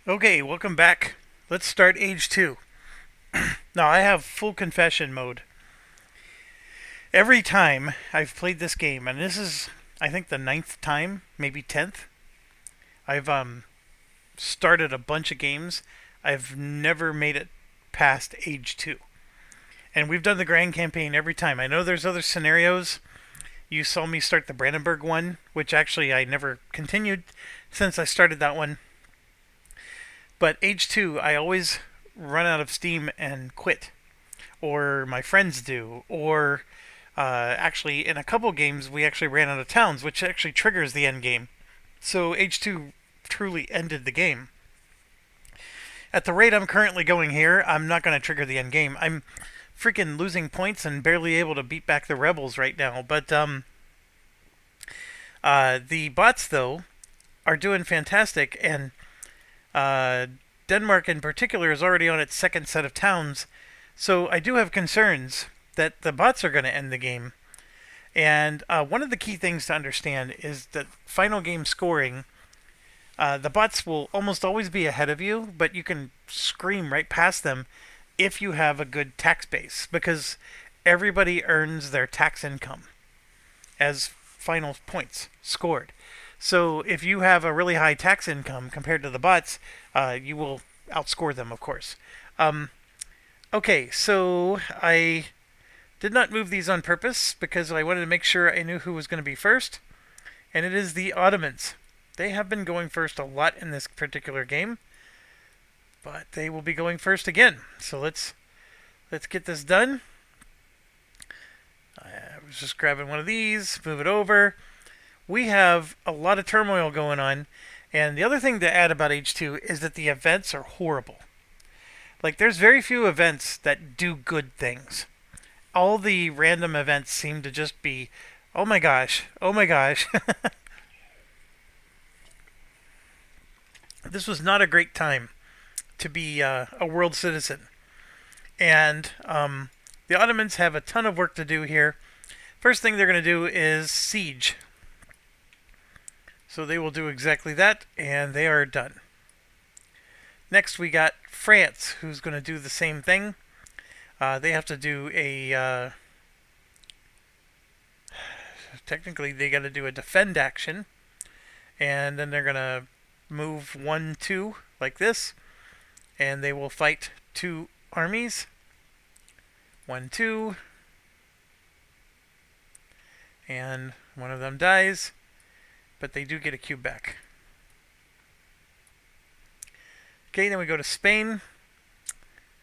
Okay, welcome back. Let's start Age 2. Now, I have full confession mode. Every time I've played this game, and this is, I think, the ninth time, maybe 10th, I've started a bunch of games. I've never made it past Age 2. And we've done the grand campaign every time. I know there's other scenarios. You saw me start the Brandenburg one, which actually I never continued since I started that one. But Age 2, I always run out of steam and quit. Or my friends do. Or actually, in a couple games, we actually ran out of towns, which actually triggers the end game. So H2 truly ended the game. At the rate I'm currently going here, I'm not going to trigger the end game. I'm freaking losing points and barely able to beat back the rebels right now. But the bots, though, are doing fantastic, and Denmark in particular is already on its second set of towns. So I do have concerns that the bots are going to end the game. And one of the key things to understand is that final game scoring, the bots will almost always be ahead of you, but you can scream right past them if you have a good tax base, because everybody earns their tax income as final points scored. So if you have a really high tax income compared to the bots, you will outscore them, of course. Um, okay, so I did not move these on purpose because I wanted to make sure I knew who was going to be first, and it is the Ottomans. They have been going first a lot in this particular game, but they will be going first again. So let's get this done. I was just grabbing one of these, move it over. We have a lot of turmoil going on, and the other thing to add about H2 is that the events are horrible. Like, there's very few events that do good things. All the random events seem to just be, oh my gosh, oh my gosh. This was not a great time to be a world citizen. And the Ottomans have a ton of work to do here. First thing they're going to do is siege. So they will do exactly that, and they are done. Next, we got France, who's going to do the same thing. They have to do a. Technically, they got to do a defend action, and then they're going to move 1, 2, like this, and they will fight two armies. 1, 2, and one of them dies, but they do get a cube back. Okay, then we go to Spain,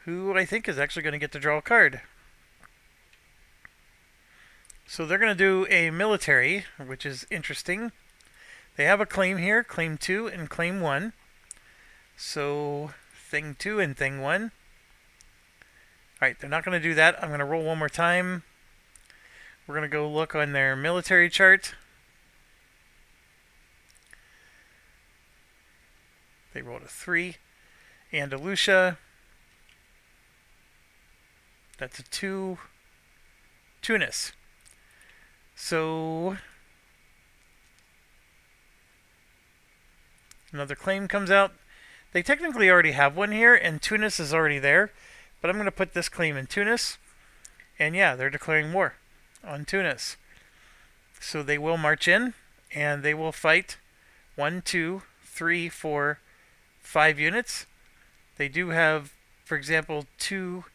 who I think is actually going to get to draw a card. So they're going to do a military, which is interesting. They have a claim here, claim 2 and claim 1. So thing 2 and thing 1. Alright, they're not going to do that. I'm going to roll one more time. We're going to go look on their military chart. They rolled a 3. Andalusia. That's a 2. Tunis. So another claim comes out. They technically already have one here, and Tunis is already there. But I'm going to put this claim in Tunis. And yeah, they're declaring war on Tunis. So they will march in, and they will fight 1, 2, 3, 4, 5 units. They do have, for example, 2,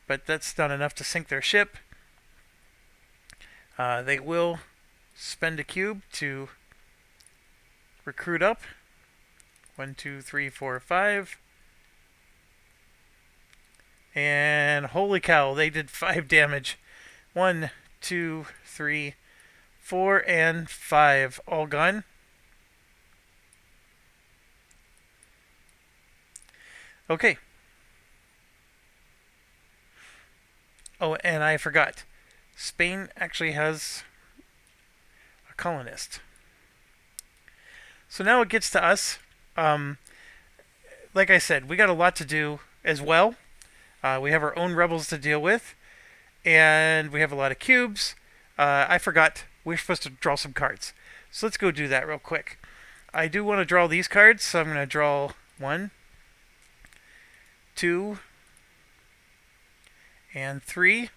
but that's not enough to sink their ship. They will spend a cube to recruit up. 1, 2, 3, 4, 5. And holy cow, they did 5 damage. 1, 2, 3, 4, and 5. All gone. Okay. Oh, and I forgot. Spain actually has a colonist. So now it gets to us. Like I said, we got a lot to do as well. We have our own rebels to deal with, and we have a lot of cubes. I forgot we're supposed to draw some cards, so let's go do that real quick. I do want to draw these cards, so I'm going to draw 1, 2, and 3.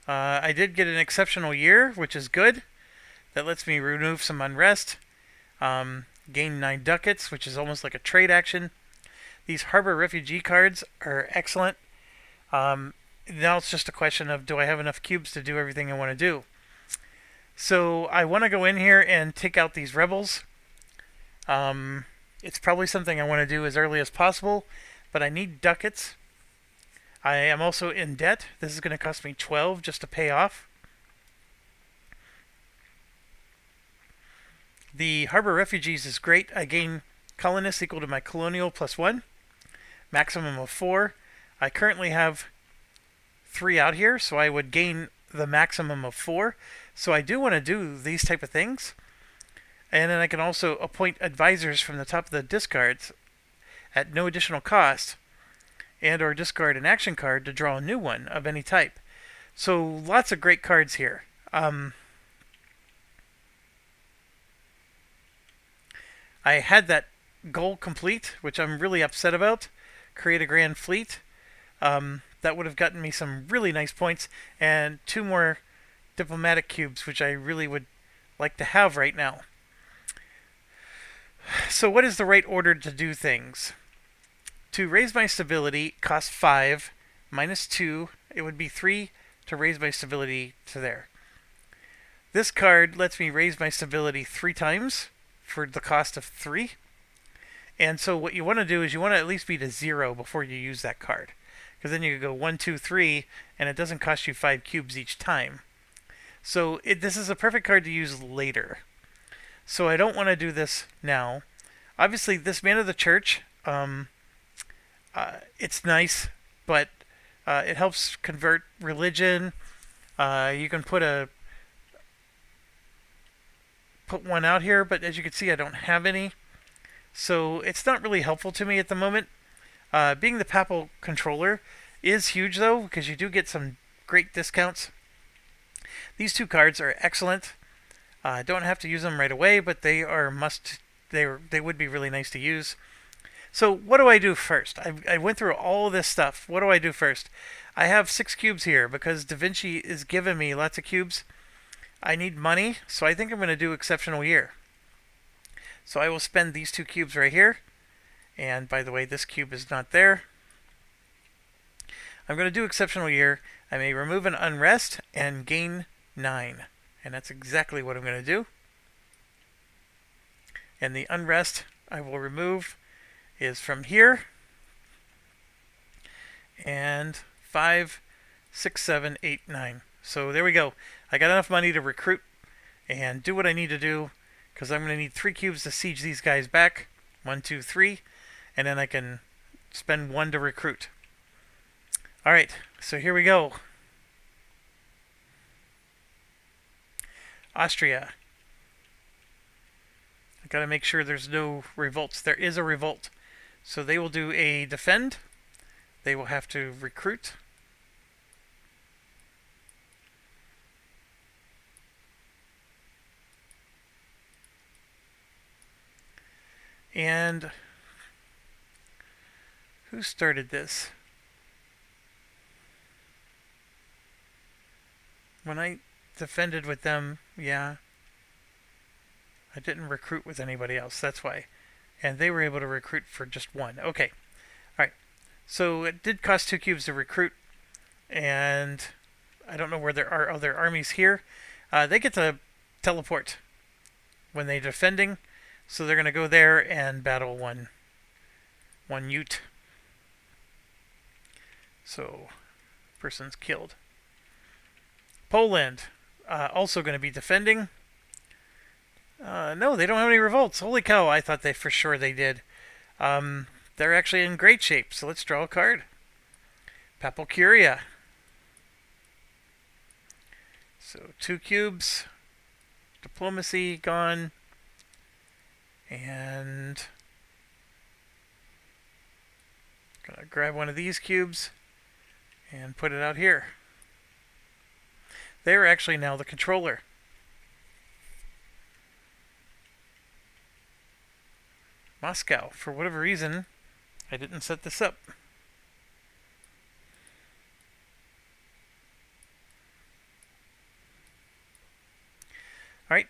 I did get an exceptional year, which is good. That lets me remove some unrest. Gain 9 ducats, which is almost like a trade action. These harbor refugee cards are excellent. Now it's just a question of, do I have enough cubes to do everything I want to do? So I want to go in here and take out these rebels. It's probably something I want to do as early as possible, but I need ducats. I am also in debt. This is going to cost me 12 just to pay off. The harbor refugees is great. I gain colonists equal to my colonial plus 1. Maximum of 4. I currently have 3 out here, so I would gain the maximum of 4. So I do want to do these type of things. And then I can also appoint advisors from the top of the discards at no additional cost, and or discard an action card to draw a new one of any type. So lots of great cards here. I had that goal complete, which I'm really upset about. Create a grand fleet. That would have gotten me some really nice points, and 2 more diplomatic cubes, which I really would like to have right now. So what is the right order to do things? To raise my stability, cost 5, minus 2. It would be 3 to raise my stability to there. This card lets me raise my stability 3 times for the cost of 3. And so what you want to do is you want to at least be to 0 before you use that card. Because then you can go 1, 2, 3, and it doesn't cost you 5 cubes each time. So this is a perfect card to use later. So I don't want to do this now. Obviously, this Man of the Church, it's nice, but it helps convert religion. You can put one out here, but as you can see, I don't have any. So it's not really helpful to me at the moment. Being the papal controller is huge, though, because you do get some great discounts. These 2 cards are excellent. Don't have to use them right away, but they are must. They would be really nice to use. So what do I do first? I went through all this stuff. What do I do first? I have 6 cubes here because Da Vinci is giving me lots of cubes. I need money, so I think I'm going to do exceptional year. So I will spend these 2 cubes right here. And by the way, this cube is not there. I'm going to do exceptional year. I may remove an unrest and gain 9. And that's exactly what I'm going to do. And the unrest I will remove is from here. And 5, 6, 7, 8, 9. So there we go. I got enough money to recruit and do what I need to do, because I'm going to need 3 cubes to siege these guys back. 1, 2, 3. And then I can spend 1 to recruit. Alright, so here we go. Austria. I gotta make sure there's no revolts. There is a revolt. So they will do a defend. They will have to recruit. And who started this? When I defended with them, yeah. I didn't recruit with anybody else, that's why. And they were able to recruit for just 1. Okay. Alright. So it did cost 2 cubes to recruit. And I don't know where there are other armies here. They get to teleport when they're defending. So they're going to go there and battle one Ute. So, person's killed. Poland, also going to be defending. No, they don't have any revolts. Holy cow, I thought for sure they did. They're actually in great shape, so let's draw a card. Papal Curia. So 2 cubes. Diplomacy gone. And gonna grab one of these cubes and put it out here. They're actually now the controller. Moscow. For whatever reason, I didn't set this up. Alright.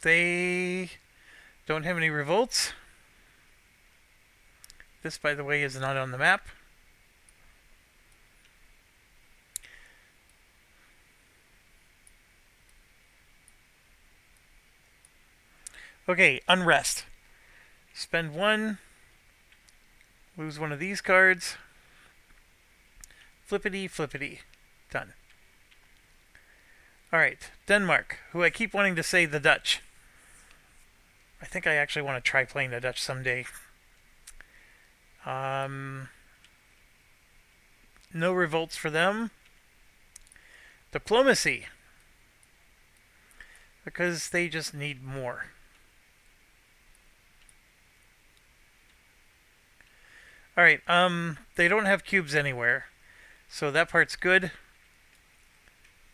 They don't have any revolts. This, by the way, is not on the map. Okay, unrest. Spend one. Lose one of these cards. Flippity, flippity. Done. Alright, Denmark, who I keep wanting to say the Dutch. I think I actually want to try playing the Dutch someday. No revolts for them. Diplomacy. Because they just need more. Alright, they don't have cubes anywhere. So that part's good. I'm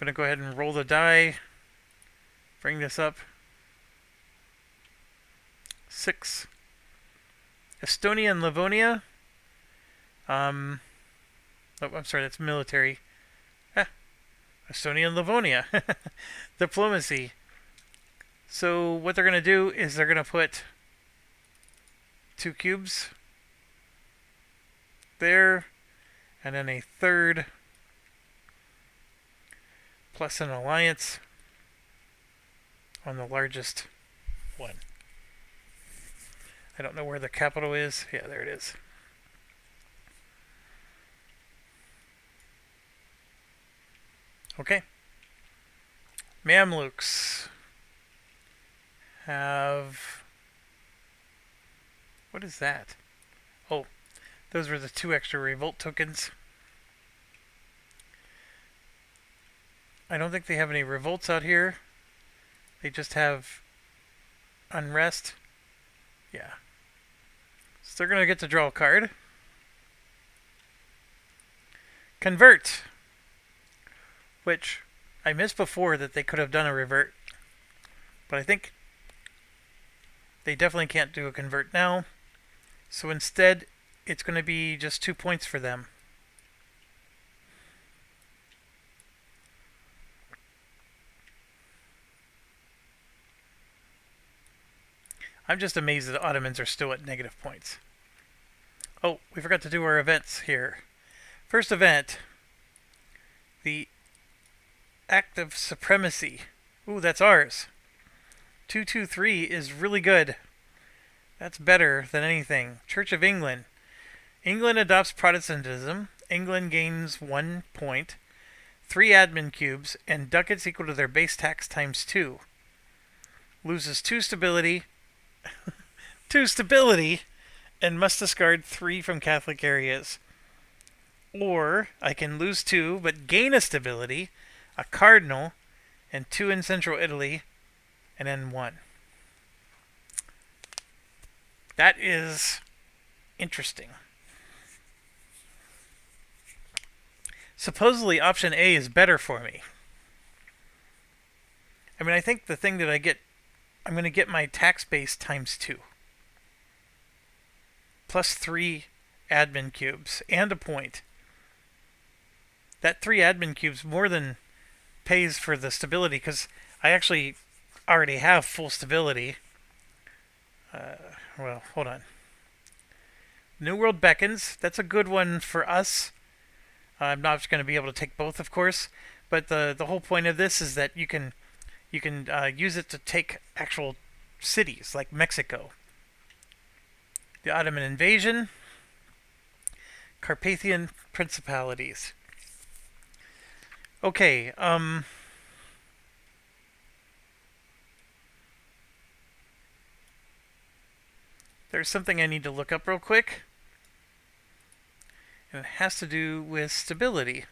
going to go ahead and roll the die. Bring this up. 6. Estonia and Livonia. Oh, I'm sorry, that's military. Estonia and Livonia. Diplomacy. So what they're going to do is they're going to put 2 cubes there, and then a third, plus an alliance on the largest one. I don't know where the capital is. Yeah, there it is. Okay. Mamluks have... What is that? Oh, those were the 2 extra revolt tokens. I don't think they have any revolts out here. They just have unrest. Yeah. So they're going to get to draw a card. Convert. Which I missed before that they could have done a revert. But I think they definitely can't do a convert now. So instead, it's going to be just 2 points for them. I'm just amazed that the Ottomans are still at negative points. Oh, we forgot to do our events here. First event, the Act of Supremacy. Ooh, that's ours. 223 is really good. That's better than anything. Church of England. England adopts Protestantism. England gains 1 point, 3 admin cubes, and ducats equal to their base tax times 2. Loses 2 stability. 2 stability, and must discard 3 from Catholic areas. Or I can lose 2, but gain a stability, a cardinal, and 2 in Central Italy, and then 1. That is interesting. Supposedly option A is better for me. I mean, I think the thing that I'm going to get my tax base times 2. Plus 3 admin cubes and a point. That 3 admin cubes more than pays for the stability, because I actually already have full stability. Well, hold on. New World beckons. That's a good one for us. I'm not going to be able to take both, of course, but the whole point of this is that you can use it to take actual cities like Mexico. The Ottoman invasion, Carpathian principalities. Okay, there's something I need to look up real quick. And it has to do with stability.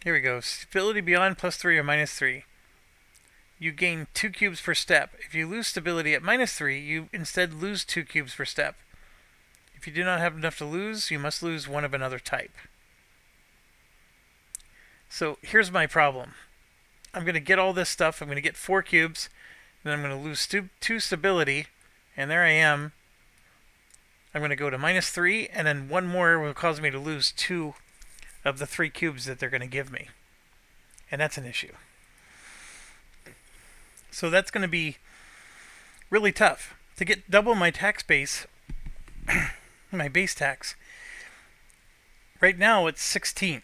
Here we go. Stability beyond +3 or -3. You gain 2 cubes per step. If you lose stability at -3, you instead lose 2 cubes per step. If you do not have enough to lose, you must lose one of another type. So here's my problem. I'm going to get all this stuff. I'm going to get 4 cubes. Then I'm going to lose 2 stability. And there I am. I'm going to go to -3. And then one more will cause me to lose 2 of the 3 cubes that they're going to give me. And that's an issue. So that's going to be really tough. To get double my tax base, my base tax, right now it's 16.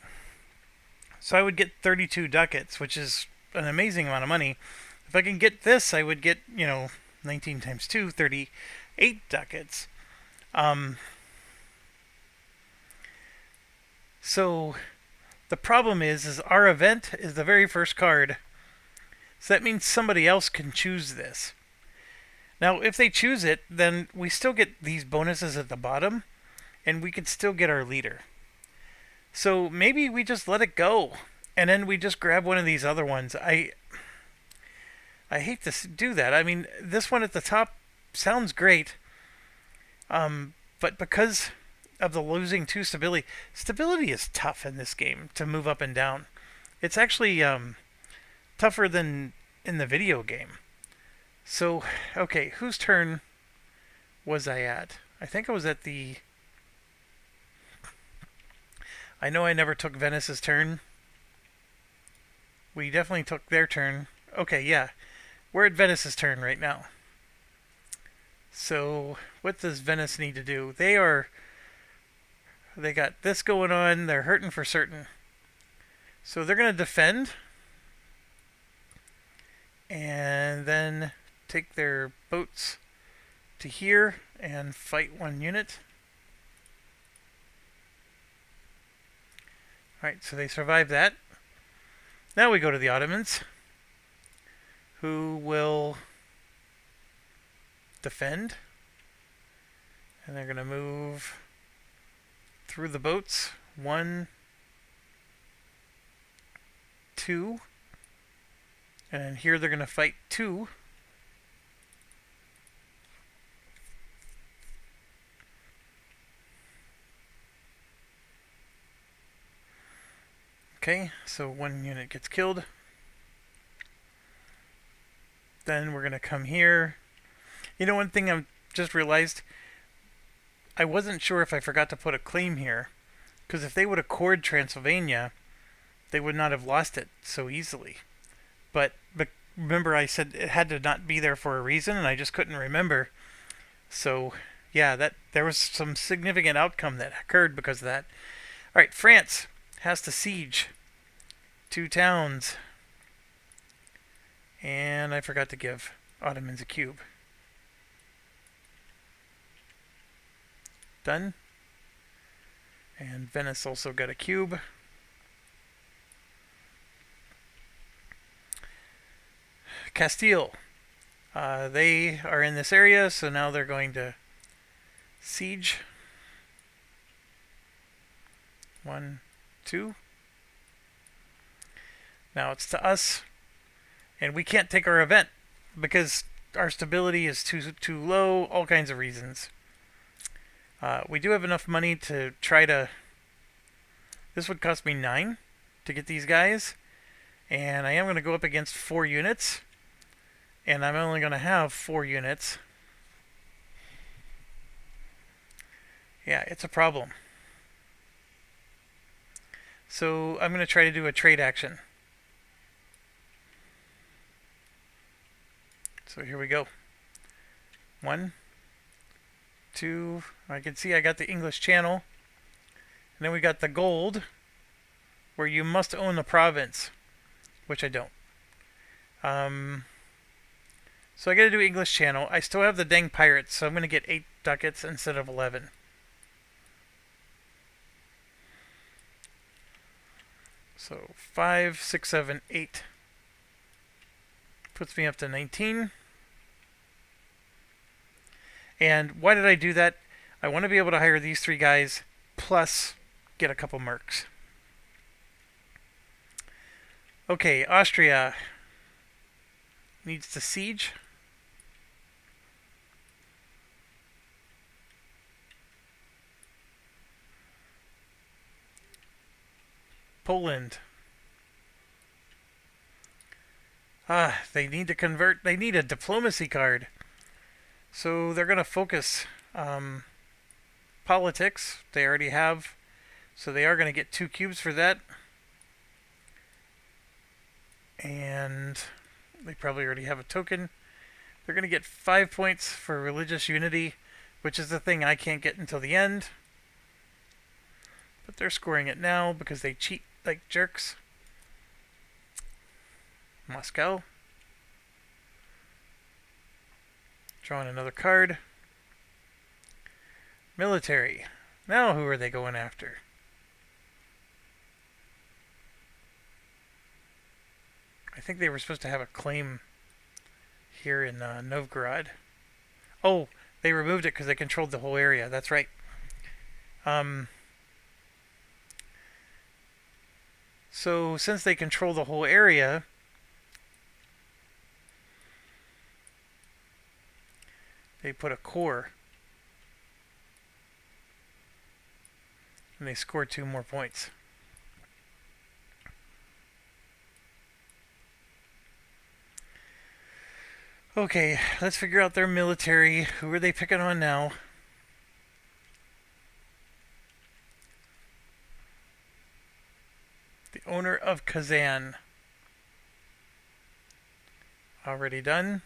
So I would get 32 ducats, which is an amazing amount of money. If I can get this, I would get, 19 times 2, 38 ducats. So the problem is our event is the very first card. So that means somebody else can choose this. Now, if they choose it, then we still get these bonuses at the bottom, and we could still get our leader. So maybe we just let it go, and then we just grab one of these other ones. I hate to do that. I mean, this one at the top sounds great, but because of the losing 2 stability, stability is tough in this game to move up and down. It's actually tougher than in the video game. So, okay, whose turn was I at? I think I was at the... I know I never took Venice's turn. We definitely took their turn. Okay, yeah. We're at Venice's turn right now. So, what does Venice need to do? They got this going on. They're hurting for certain. So they're going to defend. And then take their boats to here and fight 1 unit. Alright, so they survived that. Now we go to the Ottomans, who will defend. And they're going to move through the boats. 1, 2. And here they're going to fight 2. Okay, so 1 unit gets killed. Then we're going to come here. One thing I've just realized, I wasn't sure if I forgot to put a claim here. Because if they would accord Transylvania, they would not have lost it so easily. But remember I said it had to not be there for a reason, and I just couldn't remember. So, yeah, there was some significant outcome that occurred because of that. Alright, France has to siege 2 towns. And I forgot to give Ottomans a cube. Done. And Venice also got a cube. Castile. They are in this area, so now they're going to siege. 1, 2. Now it's to us, and we can't take our event because our stability is too low. All kinds of reasons. We do have enough money to try to. This would cost me 9 to get these guys, and I am going to go up against 4 units. And I'm only going to have 4 units. Yeah, it's a problem. So I'm going to try to do a trade action. So here we go. 1, 2. I can see I got the English Channel. And then we got the gold, where you must own the province, which I don't. So I gotta do English Channel. I still have the dang pirates, so I'm gonna get 8 ducats instead of 11. So 5, 6, 7, 8. Puts me up to 19. And why did I do that? I want to be able to hire these 3 guys, plus get a couple mercs. Okay, Austria needs to siege. Poland. They need to convert. They need a diplomacy card. So they're going to focus politics. They already have. So they are going to get 2 cubes for that. And they probably already have a token. They're going to get 5 points for religious unity, which is the thing I can't get until the end. But they're scoring it now because they cheat like jerks. Moscow. Drawing another card. Military. Now who are they going after? I think they were supposed to have a claim here in Novgorod. Oh, they removed it because they controlled the whole area. That's right. So since they control the whole area, they put a core. And they score 2 more points. Okay, let's figure out their military. Who are they picking on now? The owner of Kazan. Already done.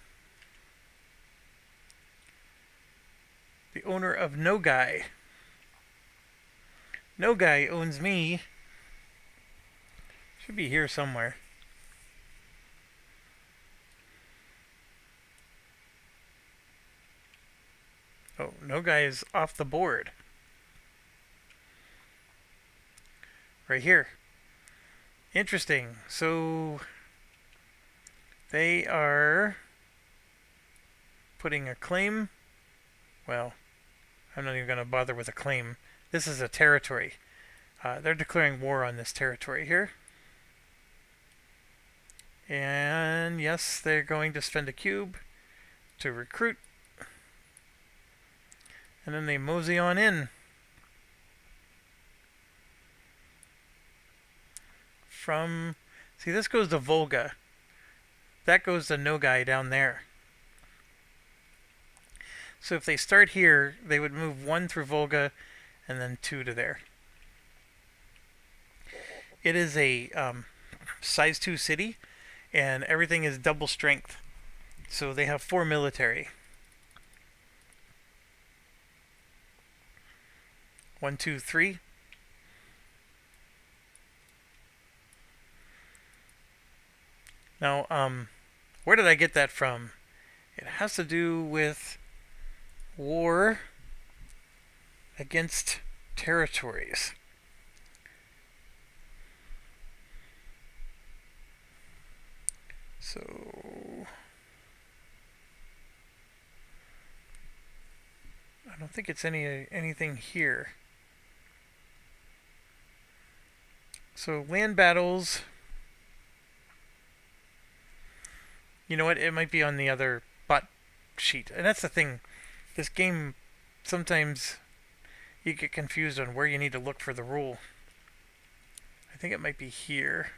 The owner of Nogai. Nogai owns me. Should be here somewhere. Oh, Nogai is off the board. Right here. Interesting. So they are putting a claim. Well, I'm not even going to bother with a claim. This is a territory. They're declaring war on this territory here. And yes, they're going to spend a cube to recruit. And then they mosey on in. See, this goes to Volga. That goes to Nogai down there. So if they start here, they would move 1 through Volga and then 2 to there. It is a size 2 city, and everything is double strength. So they have 4 military. 1, 2, 3. Now, where did I get that from? It has to do with war against territories. So I don't think it's anything here. So land battles. You know what? It might be on the other bot sheet. And that's the thing. This game, sometimes you get confused on where you need to look for the rule. I think it might be here.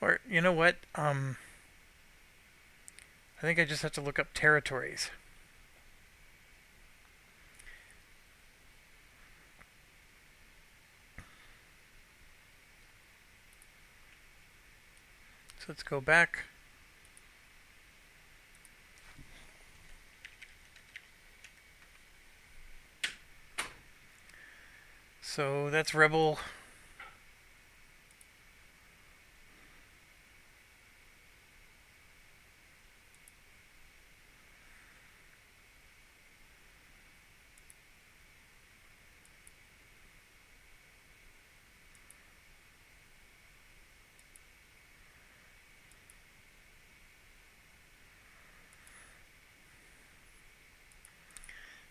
Or, you know what? I think I just have to look up territories. So let's go back. So that's rebel.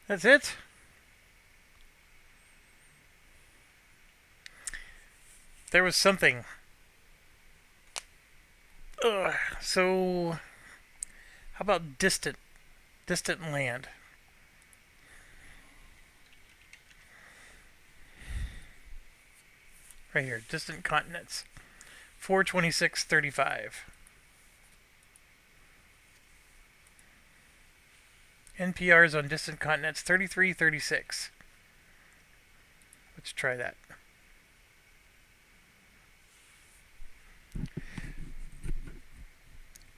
That's it. there was something. Ugh. So, how about distant land? Right here, distant continents. 426.35. NPRs on distant continents 33.36. Let's try that.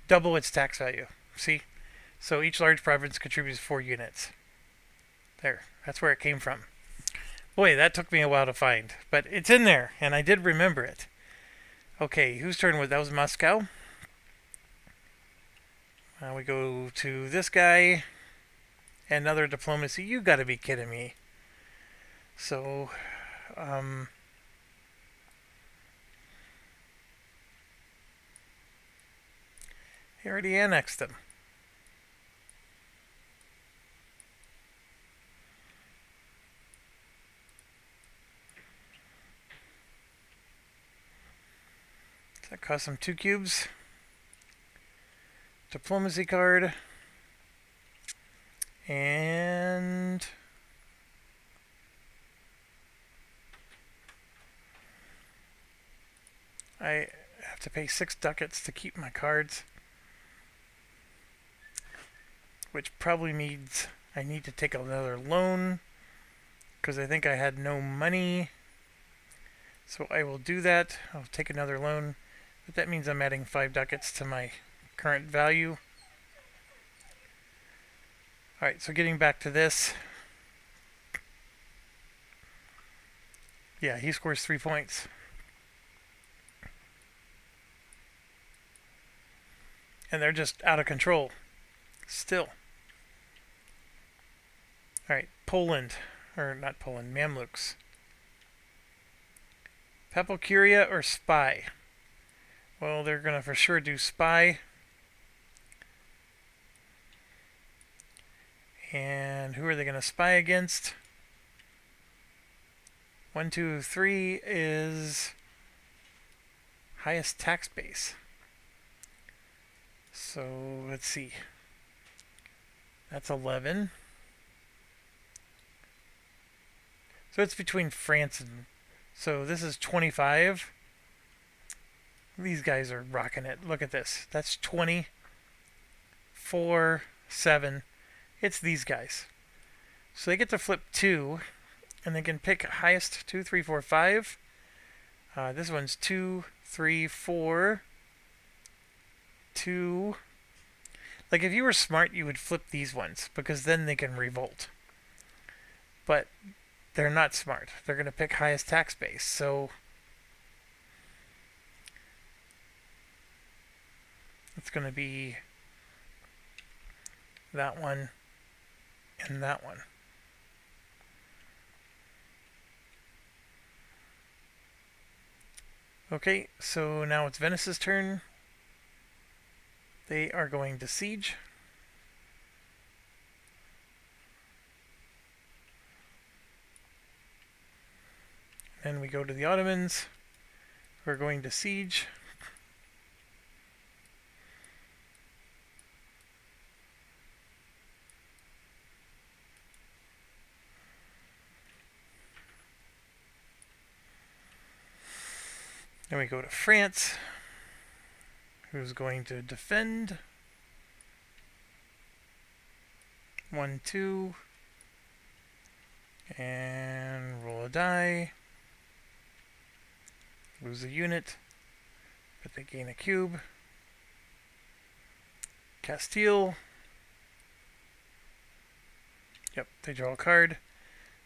Double its tax value. See? So each large province contributes 4 units. There. That's where it came from. Boy, that took me a while to find. But it's in there, and I did remember it. Okay, whose turn was that? Was Moscow. We go to this guy. Another diplomacy. You gotta be kidding me. So, he already annexed them. That cost him 2 cubes. Diplomacy card. And I have to pay 6 ducats to keep my cards. Which probably means I need to take another loan. Because I think I had no money. So I will do that. I'll take another loan. But that means I'm adding 5 ducats to my current value. Alright, so getting back to this. Yeah, he scores 3 points. And they're just out of control. Still. Alright, Poland. Or not Poland, Mamluks. Papal Curia or Spy? Well, they're going to for sure do Spy. And who are they going to spy against? 1, 2, 3 is highest tax base. So let's see. That's 11. So it's between France and... So this is 25. These guys are rocking it. Look at this. That's 20. 4, 7. It's these guys. So they get to flip 2. And they can pick highest 2, 3, 4, 5. This one's 2, 3, 4. 2. Like if you were smart, you would flip these ones. Because then they can revolt. But they're not smart. They're going to pick highest tax base. So it's going to be that one and that one. Okay, so now it's Venice's turn. They are going to siege. Then we go to the Ottomans, who are going to siege. Then we go to France, who's going to defend. 1, 2. And roll a die. Lose a unit, but they gain a cube. Castile. Yep, they draw a card.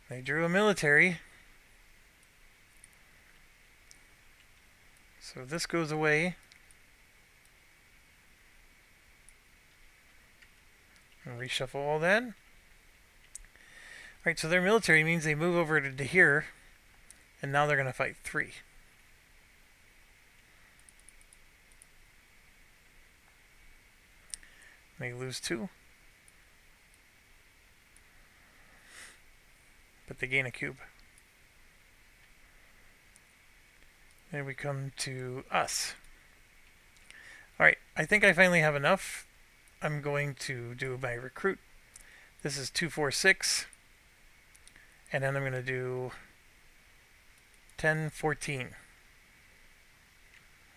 They drew a military. So this goes away. And reshuffle all that. Alright, so their military means they move over to here. And now they're going to fight 3. They lose 2. But they gain a cube. And we come to us. Alright, I think I finally have enough. I'm going to do my recruit. This is 246. And then I'm going to do 10, 14. I'm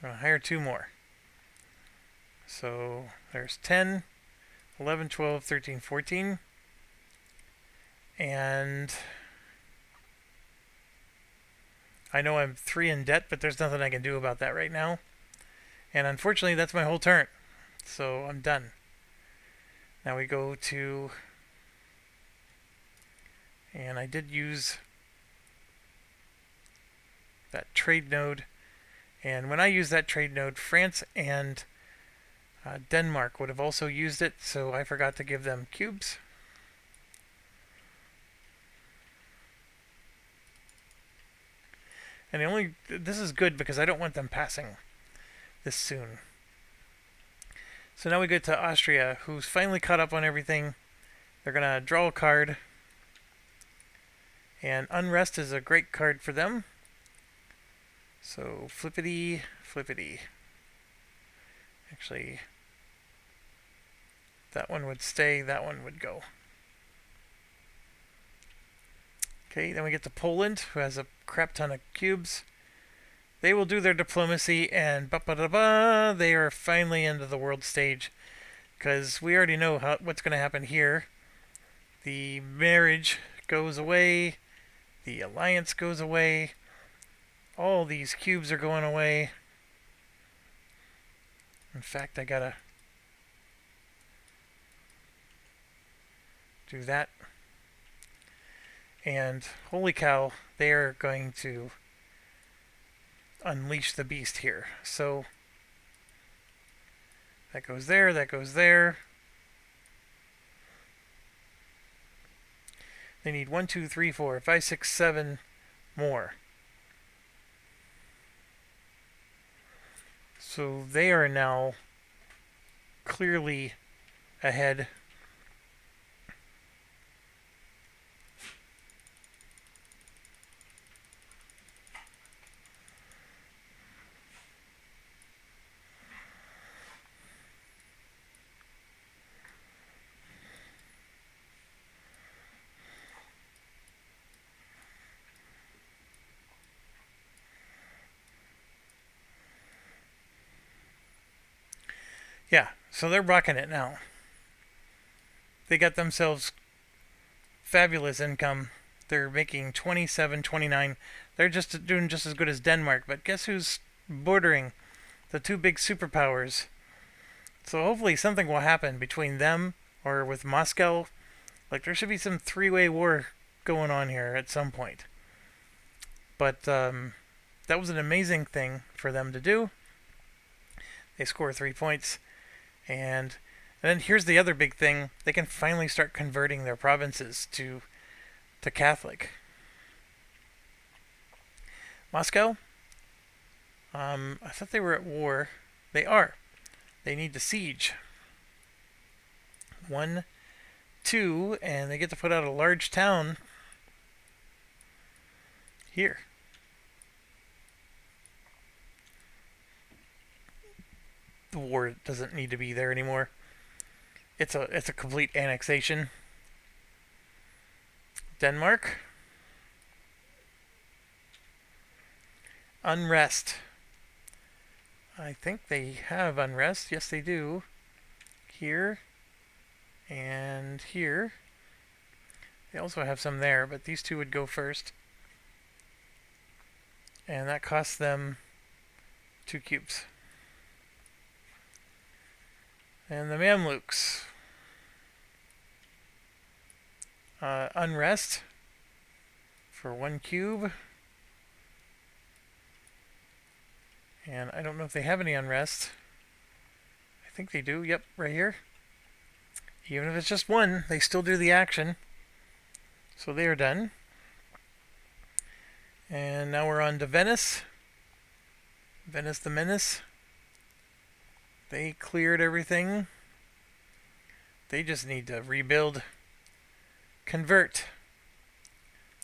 going to hire 2 more. So there's 10, 11, 12, 13, 14. And I know I'm 3 in debt, but there's nothing I can do about that right now. And unfortunately, that's my whole turn. So I'm done. Now we go to... And I did use that trade node. And when I used that trade node, France and Denmark would have also used it, so I forgot to give them cubes. And this is good because I don't want them passing this soon. So now we go to Austria, who's finally caught up on everything. They're going to draw a card. And Unrest is a great card for them. So flippity, flippity. Actually, that one would stay, that one would go. Okay, then we get to Poland, who has a crap ton of cubes. They will do their diplomacy, and they are finally into the world stage. Because we already know what's going to happen here. The marriage goes away. The alliance goes away. All these cubes are going away. In fact, I gotta do that. And holy cow, they are going to unleash the beast here. So that goes there, that goes there. They need 1, 2, 3, 4, 5, 6, 7 more. So they are now clearly ahead. Yeah, so they're rocking it now. They got themselves fabulous income. They're making 27, 29. They're just doing just as good as Denmark. But guess who's bordering the 2 big superpowers? So hopefully something will happen between them or with Moscow. Like there should be some 3-way war going on here at some point. But that was an amazing thing for them to do. They score 3 points. And then here's the other big thing. They can finally start converting their provinces to Catholic. Moscow? I thought they were at war. They are. They need to siege. 1, 2, and they get to put out a large town here. The war doesn't need to be there anymore. It's a complete annexation. Denmark. Unrest. I think they have unrest. Yes, they do. Here. And here. They also have some there, but these 2 would go first. And that costs them 2 cubes. And the Mamluks. Unrest for 1 cube. And I don't know if they have any unrest. I think they do. Yep, right here. Even if it's just 1, they still do the action. So they are done. And now we're on to Venice. Venice the Menace. They cleared everything. They just need to rebuild. Convert.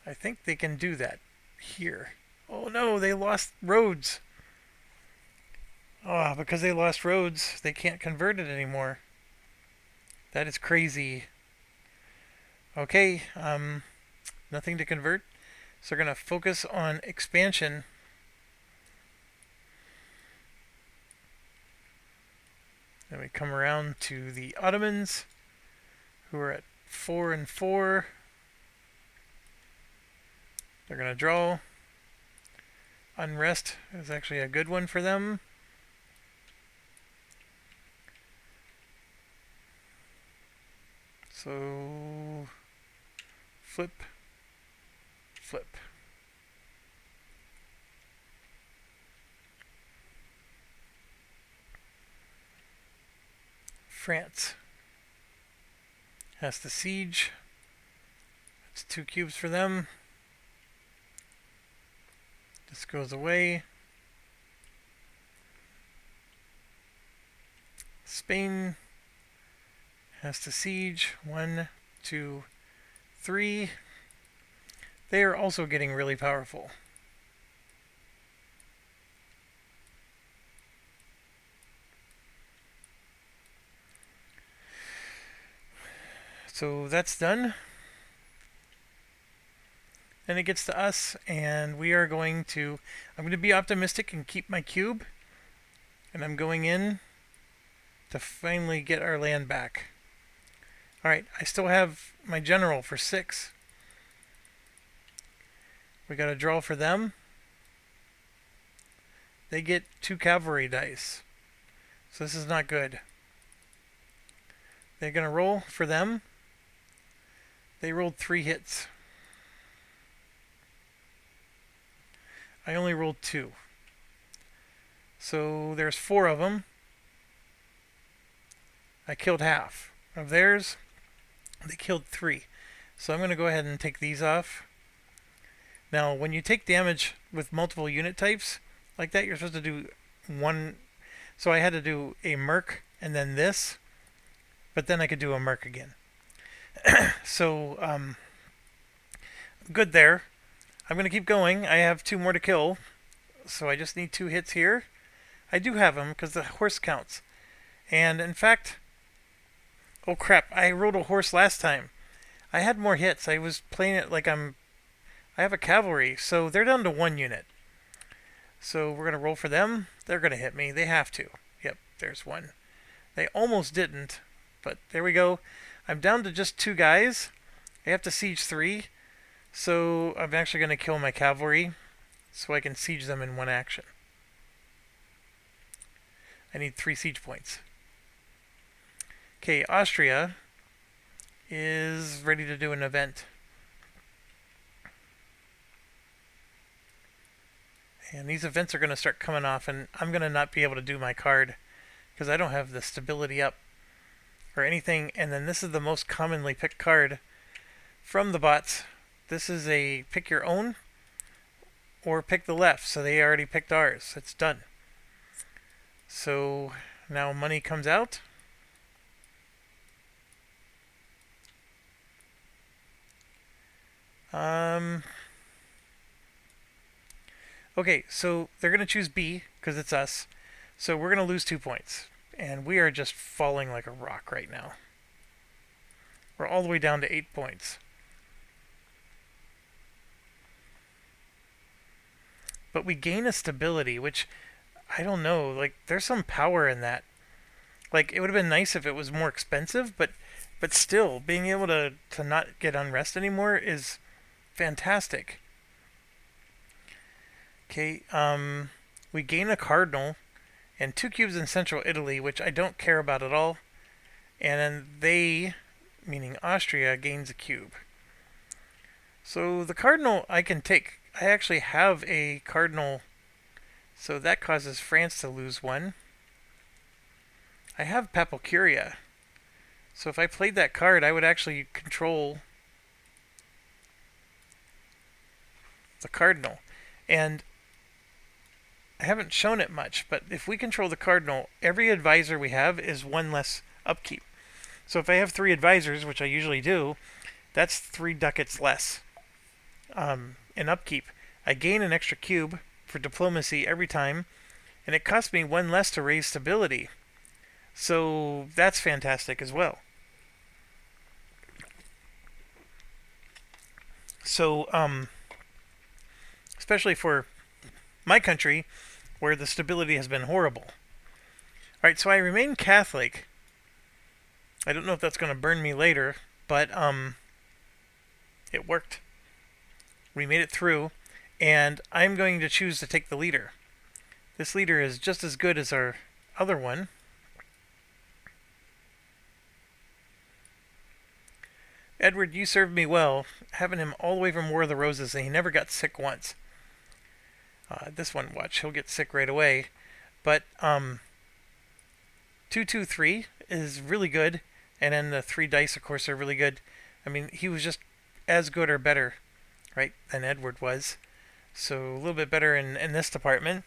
I think they can do that here Oh no, they lost roads. Oh, because they lost roads, they can't convert it anymore. That is crazy. Okay, nothing to convert. So we're going to focus on expansion. Then we come around to the Ottomans, who are at 4 and 4. They're going to draw. Unrest is actually a good one for them. So, flip, flip. France has to siege. It's 2 cubes for them. This goes away. Spain has to siege. 1, 2, 3. They are also getting really powerful. So that's done. Then it gets to us, and we are going to... I'm going to be optimistic and keep my cube. And I'm going in to finally get our land back. Alright, I still have my general for 6. We got a draw for them. They get 2 cavalry dice. So this is not good. They're going to roll for them. They rolled 3 hits. I only rolled 2. So there's 4 of them. I killed half of theirs. They killed 3. So I'm going to go ahead and take these off. Now, when you take damage with multiple unit types like that, you're supposed to do 1. So I had to do a merc and then this. But then I could do a merc again. So, good there. I'm going to keep going. I have 2 more to kill. So I just need 2 hits here. I do have them because the horse counts. And in fact... Oh crap, I rolled a horse last time. I had more hits. I was playing it like I have a cavalry, so they're down to 1 unit. So we're going to roll for them. They're going to hit me. They have to. Yep, there's 1. They almost didn't, but there we go. I'm down to just 2 guys. I have to siege 3, so I'm actually going to kill my cavalry so I can siege them in 1 action. I need 3 siege points. Okay, Austria is ready to do an event. And these events are going to start coming off, and I'm going to not be able to do my card because I don't have the stability up or anything. And then this is the most commonly picked card from the bots. This is a pick your own or pick the left. So they already picked ours. It's done. So now money comes out. Okay, so they're going to choose B because it's us. So we're going to lose 2 points. And we are just falling like a rock right now. We're all the way down to 8 points. But we gain a stability, which, I don't know, like, there's some power in that. Like, it would have been nice if it was more expensive, but still, being able to not get unrest anymore is fantastic. Okay, we gain a cardinal and 2 cubes in central Italy, which I don't care about at all. And then they, meaning Austria, gains a cube. So the cardinal I can take. I actually have a cardinal, so that causes France to lose 1. I have Papal Curia. So if I played that card, I would actually control the cardinal. And I haven't shown it much, but if we control the cardinal, every advisor we have is 1 less upkeep. So if I have 3 advisors, which I usually do, that's 3 ducats less in upkeep. I gain an extra cube for diplomacy every time, and it costs me one less to raise stability. So that's fantastic as well. So, especially for my country, where the stability has been horrible. Alright, so I remain Catholic. I don't know if that's going to burn me later, but it worked. We made it through, and I'm going to choose to take the leader. This leader is just as good as our other one. Edward, you served me well, having him all the way from War of the Roses, and he never got sick once. This one, watch, he'll get sick right away. But 223 is really good, and then the 3 dice, of course, are really good. I mean, he was just as good or better, right, than Edward was. So a little bit better in this department.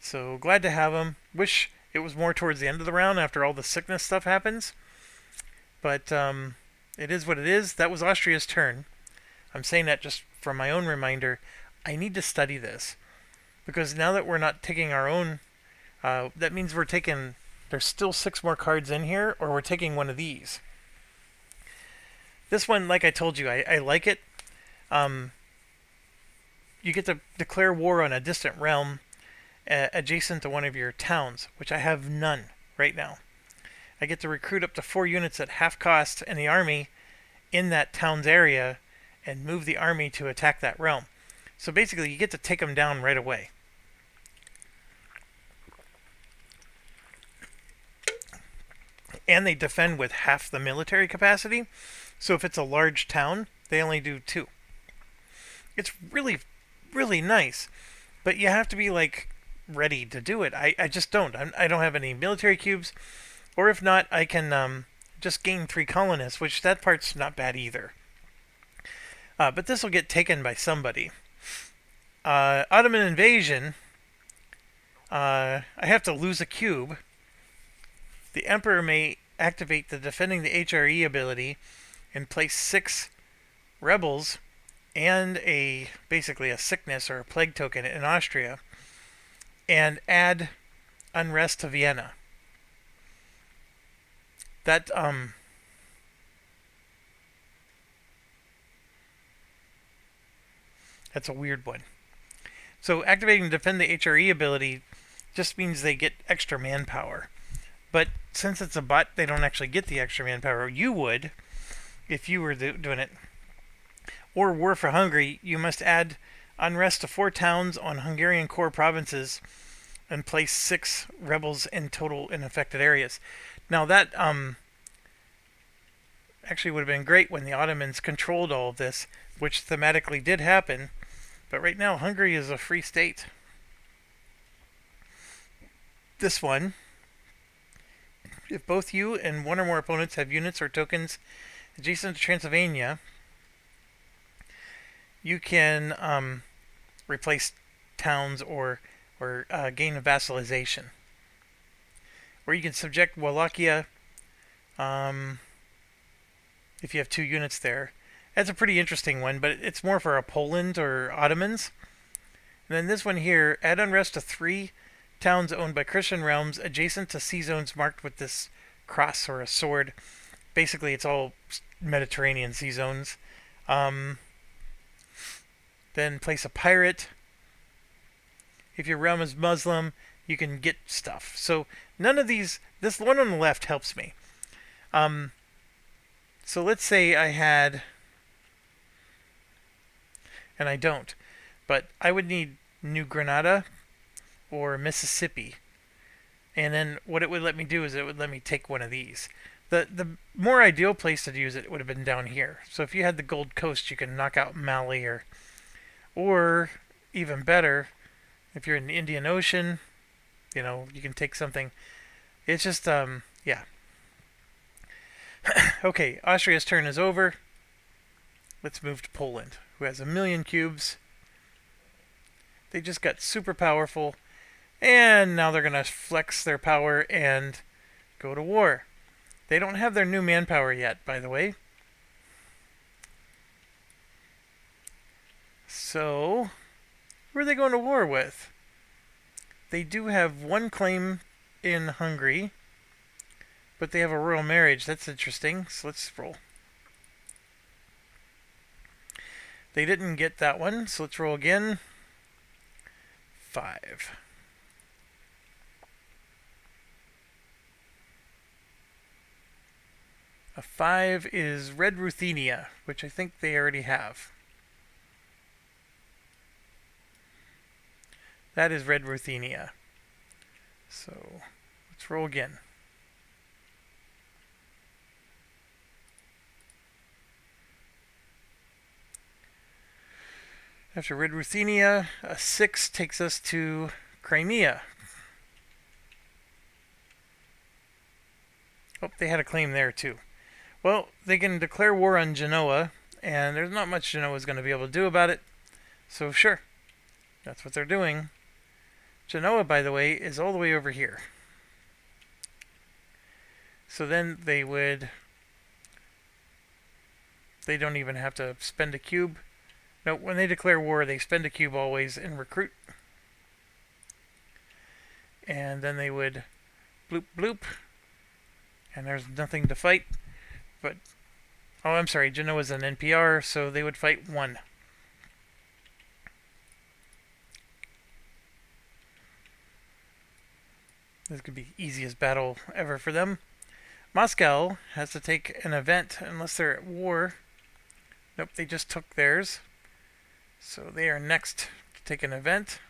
So glad to have him. Wish it was more towards the end of the round after all the sickness stuff happens. But it is what it is. That was Austria's turn. I'm saying that just for my own reminder. I need to study this. Because now that we're not taking our own, that means we're taking, there's still 6 more cards in here, or we're taking one of these. This one, like I told you, I like it. You get to declare war on a distant realm adjacent to one of your towns, which I have none right now. I get to recruit up to 4 units at half cost in the army in that town's area and move the army to attack that realm. So basically, you get to take them down right away. And they defend with half the military capacity. So if it's a large town, they only do 2. It's really, really nice. But you have to be, like, ready to do it. I just don't. I don't have any military cubes. Or if not, I can just gain 3 colonists, which that part's not bad either. But this will get taken by somebody. Ottoman invasion. I have to lose a cube. The Emperor may activate the defending the HRE ability and place 6 rebels and basically a sickness or a plague token in Austria and add unrest to Vienna. That that's a weird one. So activating defend the HRE ability just means they get extra manpower. But since it's a bot, they don't actually get the extra manpower. You would, if you were doing it. Or War for Hungary, you must add unrest to 4 towns on Hungarian core provinces and place 6 rebels in total in affected areas. Now that actually would have been great when the Ottomans controlled all of this, which thematically did happen. But right now, Hungary is a free state. This one, if both you and one or more opponents have units or tokens adjacent to Transylvania, you can replace towns or gain a vassalization. Or you can subject Wallachia if you have 2 units there. That's a pretty interesting one, but it's more for a Poland or Ottomans. And then this one here, add unrest to 3 towns owned by Christian realms adjacent to sea zones marked with this cross or a sword. Basically, it's all Mediterranean sea zones. Then place a pirate. If your realm is Muslim, you can get stuff. So none of these, this one on the left helps me. So let's say I had, and I don't, but I would need New Granada or Mississippi. And then what it would let me do is it would let me take one of these. The more ideal place to use it would have been down here. So if you had the Gold Coast, you can knock out Mali or even better, if you're in the Indian Ocean, you can take something. It's just, yeah. Okay, Austria's turn is over. Let's move to Poland, who has 1,000,000 cubes. They just got super powerful, and now they're going to flex their power and go to war. They don't have their new manpower yet, by the way. So, Who are they going to war with? They do have one claim in Hungary, but they have a royal marriage. That's interesting. So let's roll. They didn't get that one, so let's roll again. 5. A 5 is Red Ruthenia, which I think they already have. That is Red Ruthenia. So let's roll again. After Red Ruthenia, a 6 takes us to Crimea. Oh, they had a claim there too. Well, they can declare war on Genoa, and there's not much Genoa's going to be able to do about it. So sure, that's what they're doing. Genoa, by the way, is all the way over here. So then they don't even have to spend a cube. No, when they declare war, they spend a cube always and recruit. And then they would bloop bloop. And there's nothing to fight. But, oh, I'm sorry, Genoa's an NPR, so they would fight 1. This could be the easiest battle ever for them. Moscow has to take an event unless they're at war. Nope, they just took theirs. So they are next to take an event.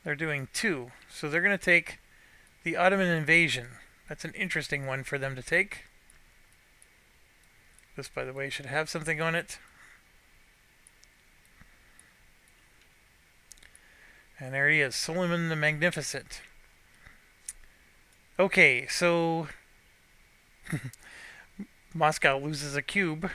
They're doing 2. So they're going to take the Ottoman invasion. That's an interesting one for them to take. This, by the way, should have something on it. And there he is, Suleiman the Magnificent. Okay, so Moscow loses a cube.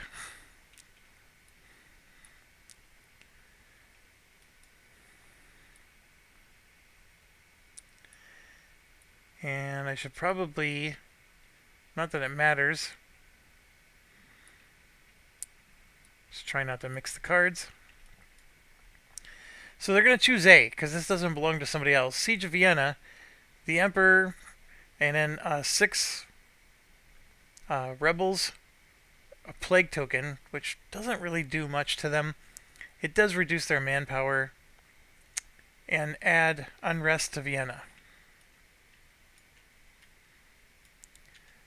And I should probably, not that it matters, just try not to mix the cards. So they're going to choose A, because this doesn't belong to somebody else. Siege of Vienna, the Emperor, and then 6 rebels, a plague token, which doesn't really do much to them. It does reduce their manpower, and add unrest to Vienna.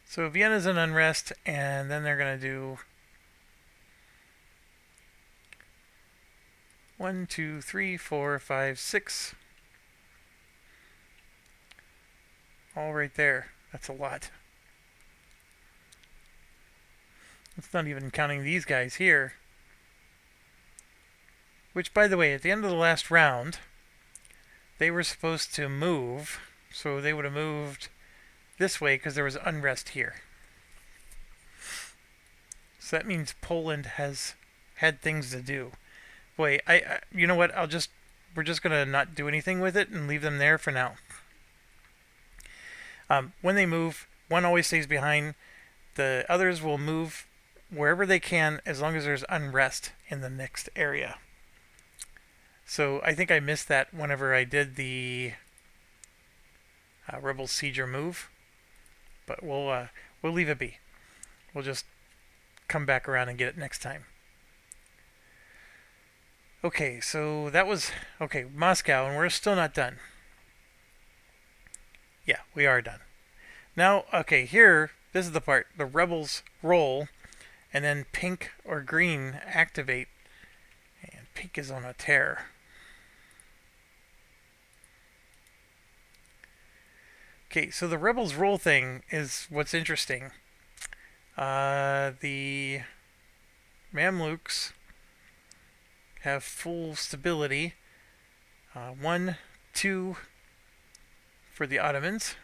So Vienna's an unrest, and then they're going to do 1, 2, 3, 4, 5, 6. All right there. That's a lot. It's not even counting these guys here. Which, by the way, at the end of the last round, they were supposed to move. So they would have moved this way because there was unrest here. So that means Poland has had things to do. Boy, you know what? We're just gonna not do anything with it and leave them there for now. When they move, one always stays behind. The others will move wherever they can as long as there's unrest in the next area. So I think I missed that whenever I did the Rebel Sieger move, but we'll leave it be. We'll just come back around and get it next time. Okay, so that was Moscow, and we're still not done. Yeah, we are done. Now, okay, here, this is the part. The rebels roll, and then pink or green activate, and pink is on a tear. Okay, so the rebels roll thing is what's interesting. The Mamluks have full stability. 1, 2 for the Ottomans.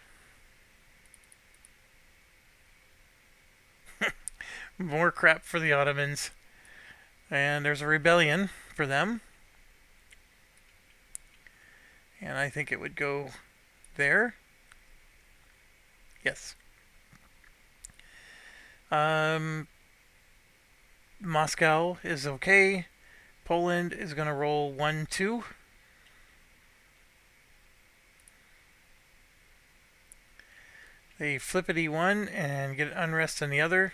More crap for the Ottomans. And there's a rebellion for them. And I think it would go there. Yes. Um, Moscow is okay. Poland is going to roll 1, 2. They flippity one and get unrest on the other.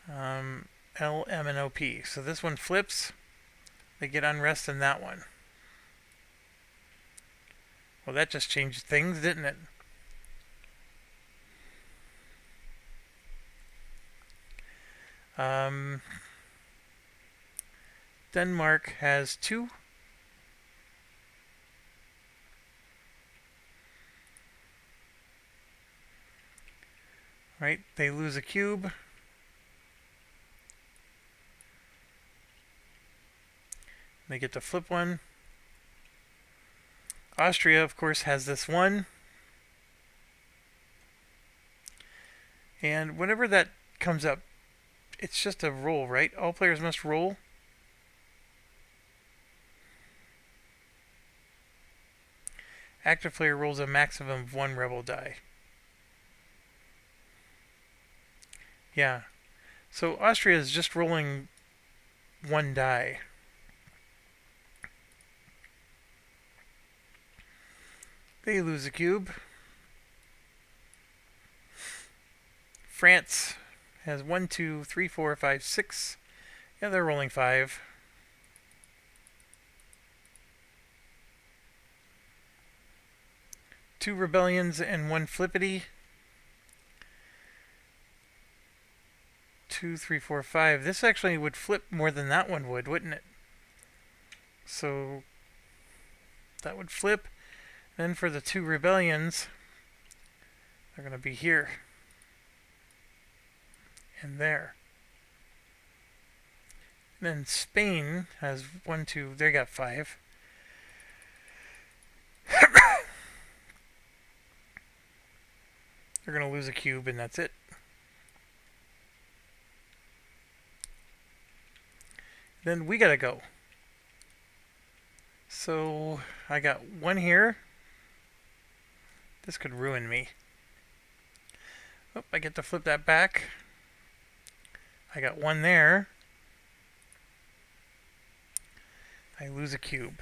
L, M, and OP. So this one flips. They get unrest in that one. Well, that just changed things, didn't it? Denmark has 2. Right, they lose a cube. They get to flip one. Austria, of course, has this 1. And whenever that comes up, it's just a roll, right? All players must roll. Active player rolls a maximum of 1 rebel die. Yeah. So Austria is just rolling 1 die. They lose a cube. France has 1, 2, 3, 4, 5, 6. Yeah, they're rolling 5. Two rebellions and 1 flippity. 2, 3, 4, 5. This actually would flip more than that one would, wouldn't it? So that would flip. Then for the 2 rebellions, they're going to be here and there. And then Spain has 1, 2. They got 5. They're going to lose a cube, and that's it. Then we got to go. So I got 1 here. This could ruin me. Oh, I get to flip that back. I got 1 there. I lose a cube.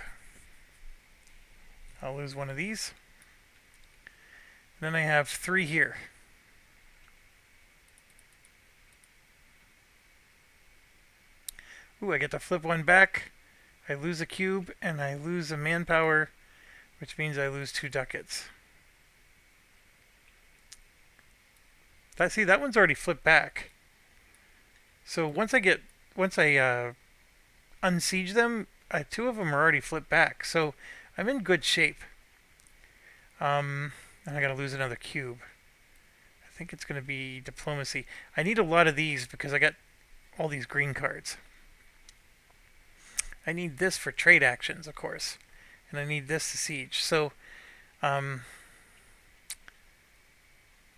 I'll lose 1 of these. Then I have 3 here. Ooh, I get to flip 1 back. I lose a cube, and I lose a manpower, which means I lose 2 ducats. See, that one's already flipped back. So once I unsiege them, 2 of them are already flipped back. So I'm in good shape. And I gotta lose another cube. I think it's gonna be diplomacy. I need a lot of these because I got all these green cards. I need this for trade actions, of course. And I need this to siege. So,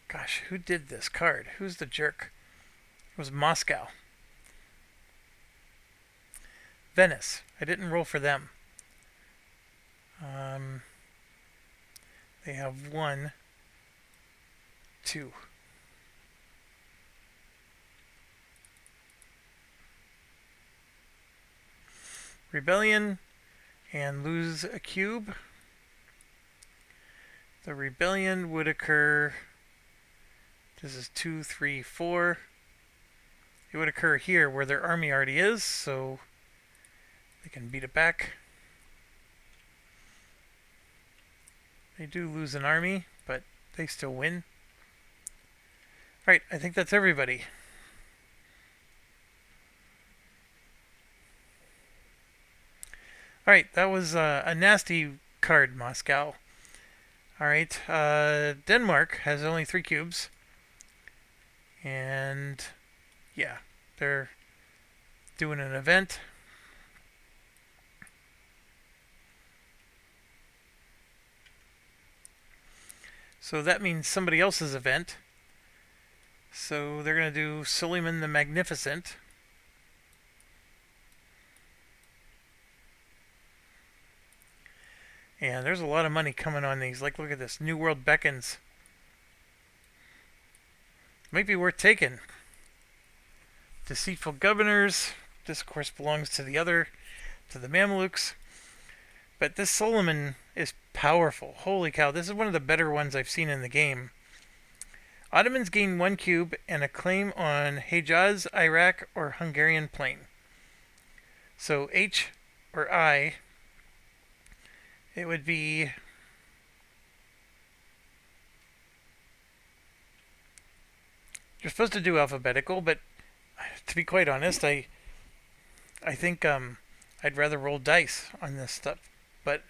gosh, who did this card? Who's the jerk? It was Moscow. Venice. I didn't roll for them. They have 1, 2. Rebellion and lose a cube. The rebellion would occur. This is 2, 3, 4. It would occur here where their army already is, so they can beat it back. They do lose an army, but they still win. Alright, I think that's everybody. Alright, that was a nasty card, Moscow. Alright, Denmark has only 3 cubes. And yeah, they're doing an event. So that means somebody else's event. So they're going to do Suleiman the Magnificent. And there's a lot of money coming on these. Like, look at this. New World Beckons. Might be worth taking. Deceitful governors. This, of course, belongs to the Mamelukes. But this Solomon is powerful. Holy cow, this is one of the better ones I've seen in the game. Ottomans gain 1 cube and a claim on Hejaz, Iraq, or Hungarian plain. So H or I, it would be... You're supposed to do alphabetical, but to be quite honest, I think I'd rather roll dice on this stuff. But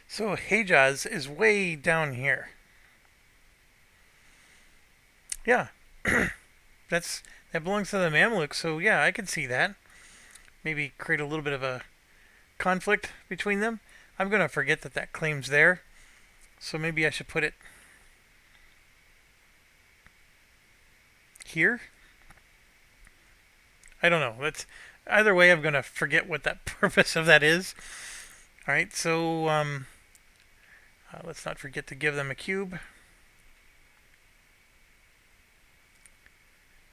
so Hejaz is way down here. Yeah, that belongs to the Mamluks. So yeah, I can see that. Maybe create a little bit of a conflict between them. I'm gonna forget that claim's there. So maybe I should put it here. I don't know. Either way, I'm gonna forget what that purpose of that is. All right, so let's not forget to give them a cube.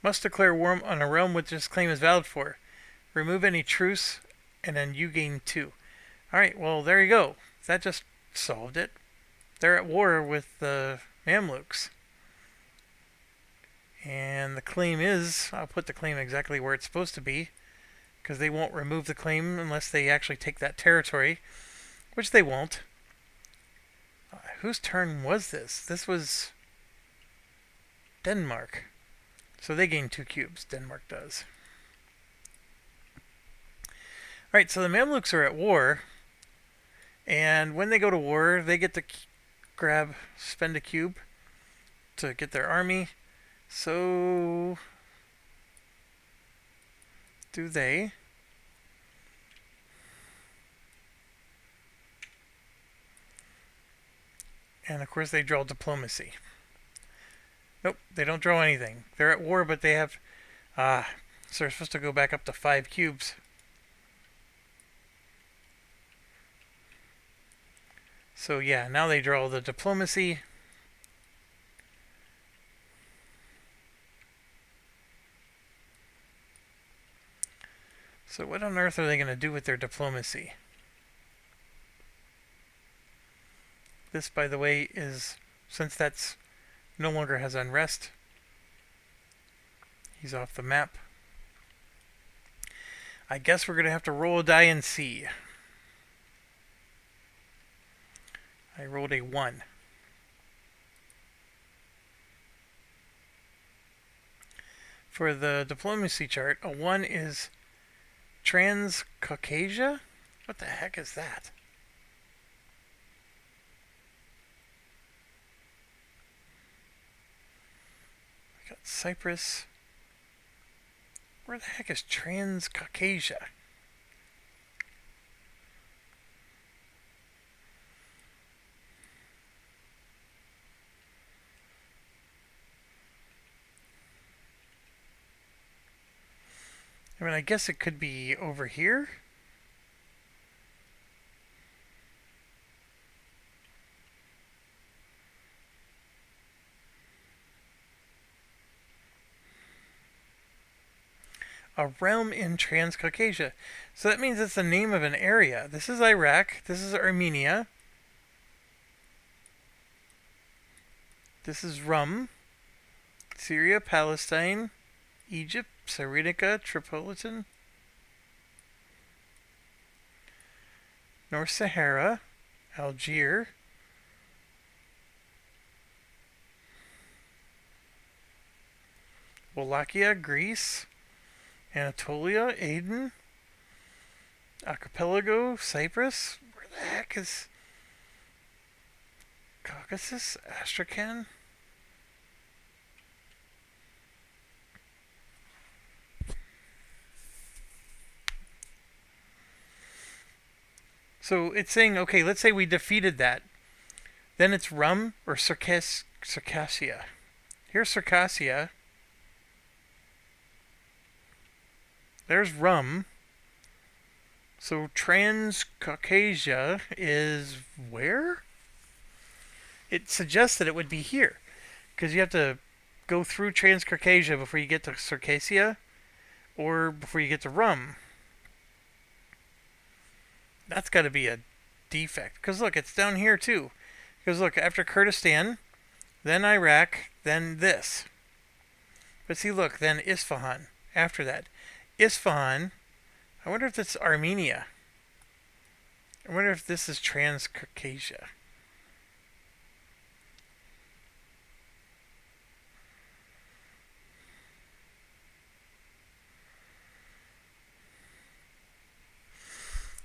Must declare war on a realm which this claim is valid for. Remove any truce, and then you gain 2. All right, well there you go. That just solved it. They're at war with the Mamluks. And the claim is, I'll put the claim exactly where it's supposed to be, because they won't remove the claim unless they actually take that territory, which they won't. Whose turn was this? This was Denmark. So they gain 2 cubes, Denmark does. Alright, so the Mamluks are at war, and when they go to war, they get to spend a cube to get their army. So, do they? And of course they draw diplomacy. Nope, they don't draw anything. They're at war, but they have... so they're supposed to go back up to 5 cubes. So yeah, now they draw the diplomacy. So what on earth are they going to do with their diplomacy? This, by the way, is... Since that's no longer has unrest, he's off the map. I guess we're going to have to roll a die and see. I rolled a 1. For the diplomacy chart, a 1 is Transcaucasia? What the heck is that? I got Cyprus. Where the heck is Transcaucasia? I mean, I guess it could be over here. A realm in Transcaucasia. So that means it's the name of an area. This is Iraq. This is Armenia. This is Rum. Syria, Palestine, Egypt, Cyrenaica, Tripolitan, North Sahara, Algiers, Wallachia, Greece, Anatolia, Aden, Archipelago, Cyprus. Where the heck is Caucasus, Astrakhan? So it's saying, okay, let's say we defeated that. Then it's Rum or Circassia. Here's Circassia. There's Rum. So Transcaucasia is where? It suggests that it would be here. because you have to go through Transcaucasia before you get to Circassia, or before you get to Rum. That's got to be a defect. Because look, it's down here too. Because look, after Kurdistan, then Iraq, then this. But see, look, then Isfahan. After that, Isfahan. I wonder if that's Armenia. I wonder if this is Transcaucasia.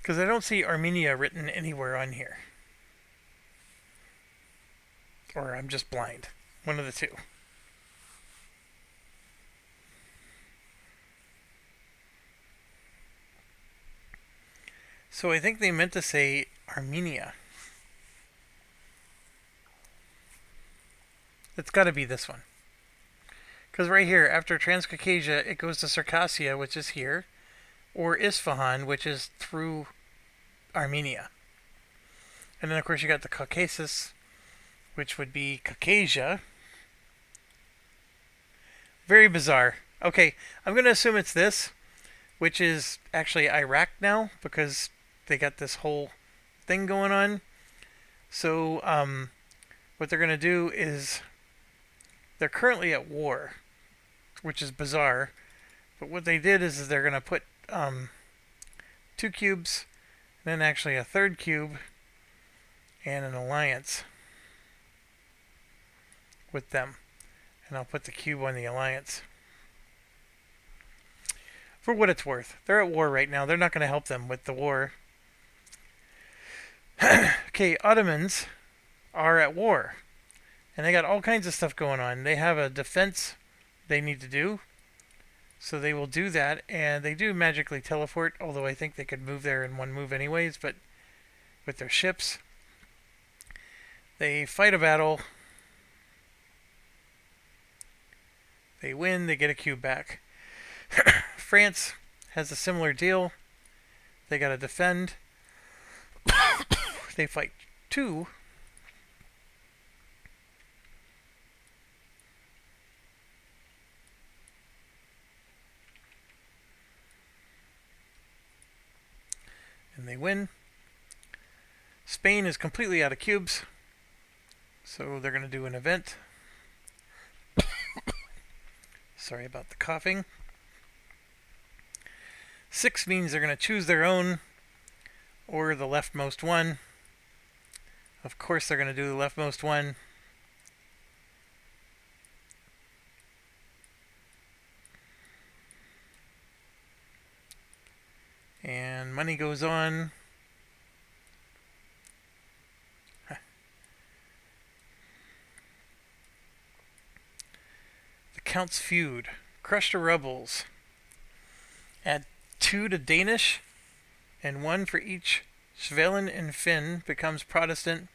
Because I don't see Armenia written anywhere on here. Or I'm just blind. One of the two. So I think they meant to say Armenia. It's got to be this one. Because right here, after Transcaucasia, it goes to Circassia, which is here, or Isfahan, which is through Armenia. And then, of course, you got the Caucasus, which would be Caucasia. Very bizarre. Okay, I'm going to assume it's this, which is actually Iraq now, because they got this whole thing going on. So, what they're going to do is they're currently at war, which is bizarre. But what they did is they're going to put 2 cubes, then actually a 3rd cube, and an alliance with them. And I'll put the cube on the alliance. For what it's worth. They're at war right now. They're not going to help them with the war. Okay, Ottomans are at war. And they got all kinds of stuff going on. They have a defense they need to do. So they will do that. And they do magically teleport. Although I think they could move there in one move anyways. But with their ships. They fight a battle. They win. They get a cube back. France has a similar deal. They got to defend. They fight 2. And they win. Spain is completely out of cubes. So they're going to do an event. Sorry about the coughing. 6 means they're going to choose their own or the leftmost one. Of course they're going to do the leftmost one. And money goes on. The Count's feud. Crush the rebels. Add 2 to Danish, and 1 for each Svelen and Finn becomes Protestant.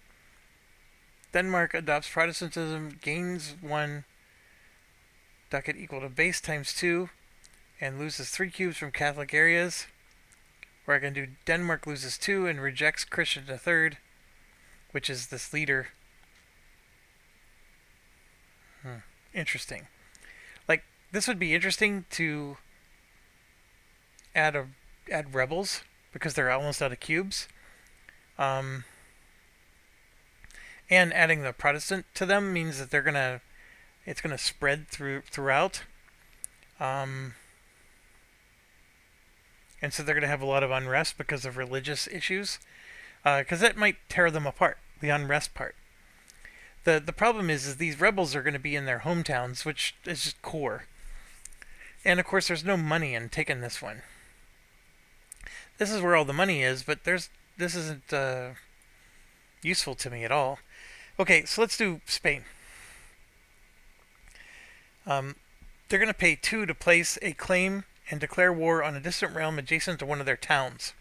Denmark adopts Protestantism, gains 1 ducat equal to base times 2, and loses 3 cubes from Catholic areas. Or I can do Denmark loses 2 and rejects Christian III, which is this leader. Interesting. Like, this would be interesting to add rebels because they're almost out of cubes, and adding the Protestant to them means that it's gonna spread throughout, and so they're gonna have a lot of unrest because of religious issues, because that might tear them apart. The unrest part. The problem is these rebels are going to be in their hometowns, which is just core. And of course, there's no money in taking this one. This is where all the money is, but this isn't useful to me at all. Okay, so let's do Spain. They're going to pay 2 to place a claim and declare war on a distant realm adjacent to one of their towns.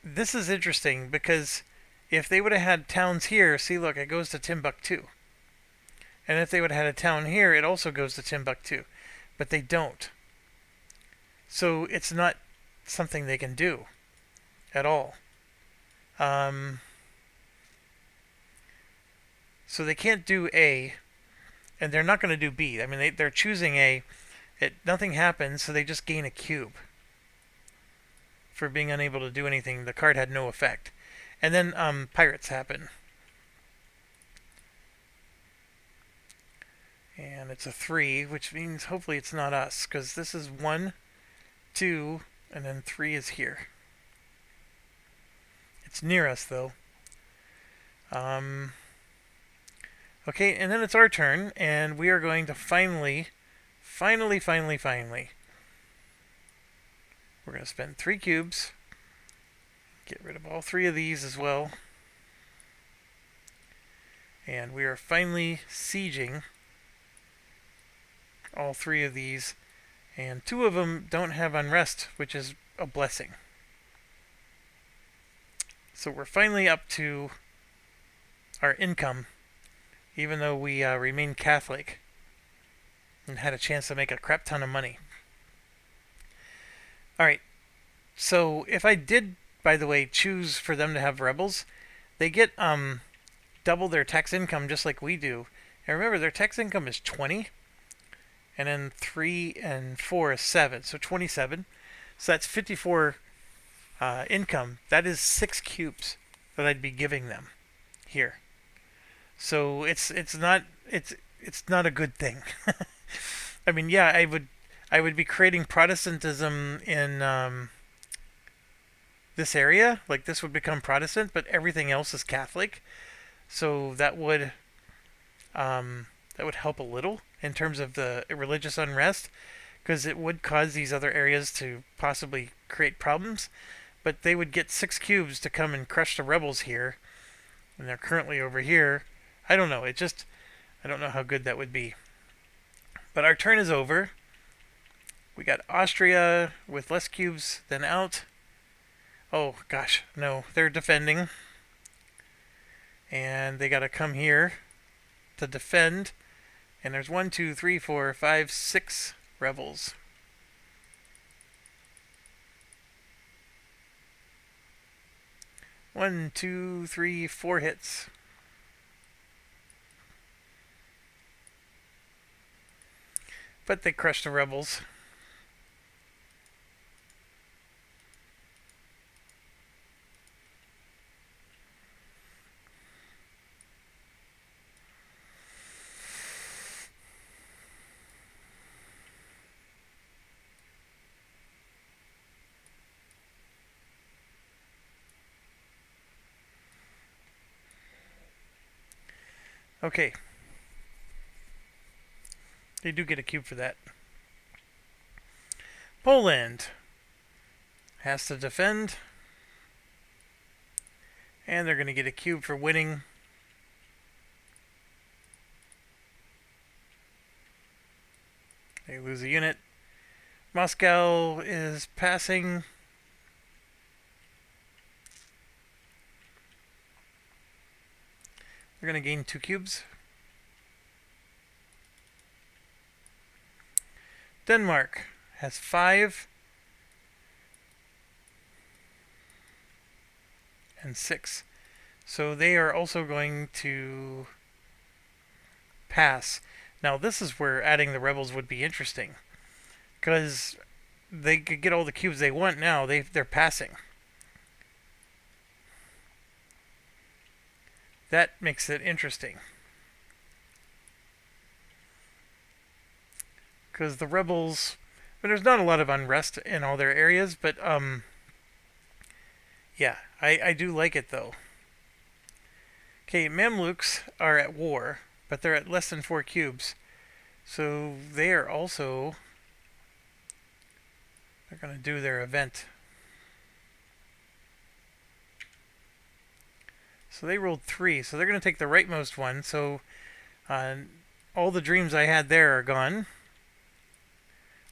This is interesting because if they would have had towns here, see, look, it goes to Timbuktu. And if they would have had a town here, it also goes to Timbuktu. But they don't. So it's not something they can do at all. So they can't do A, and they're not going to do B. I mean, they're choosing A. Nothing happens, so they just gain a cube for being unable to do anything. The card had no effect. And then pirates happen. And it's a 3, which means hopefully it's not us, because this is 1, 2, and then 3 is here. It's near us, though. Okay, and then it's our turn, and we are going to finally, we're going to spend 3 cubes, get rid of all 3 of these as well, and we are finally sieging all 3 of these, and 2 of them don't have unrest, which is a blessing. So we're finally up to our income, even though we remain Catholic and had a chance to make a crap ton of money. Alright, so if I did, by the way, choose for them to have rebels, they get double their tax income just like we do. And remember, their tax income is 20, and then 3 and 4 is 7, so 27. So that's 54 income. That is 6 cubes that I'd be giving them here. So it's not a good thing. I mean, yeah, I would be creating Protestantism in this area. Like, this would become Protestant, but everything else is Catholic. So that would help a little in terms of the religious unrest, because it would cause these other areas to possibly create problems. But they would get 6 cubes to come and crush the rebels here, and they're currently over here. I don't know. I don't know how good that would be. But our turn is over. We got Austria with less cubes than out. Oh, gosh. No, they're defending. And they got to come here to defend. And there's 1, 2, 3, 4, 5, 6 rebels. One, two, three, 4 hits. But they crushed the rebels. Okay. They do get a cube for that. Poland has to defend. And they're going to get a cube for winning. They lose a unit. Moscow is passing. They're going to gain 2 cubes. Denmark has 5 and 6. So they are also going to pass. Now this is where adding the rebels would be interesting, because they could get all the cubes they want now. They're passing. That makes it interesting, because the rebels, but there's not a lot of unrest in all their areas, but yeah, I do like it though. Okay, Mamluks are at war, but they're at less than 4 cubes, so they are also, they're going to do their event. So they rolled 3, so they're going to take the rightmost one. So all the dreams I had there are gone.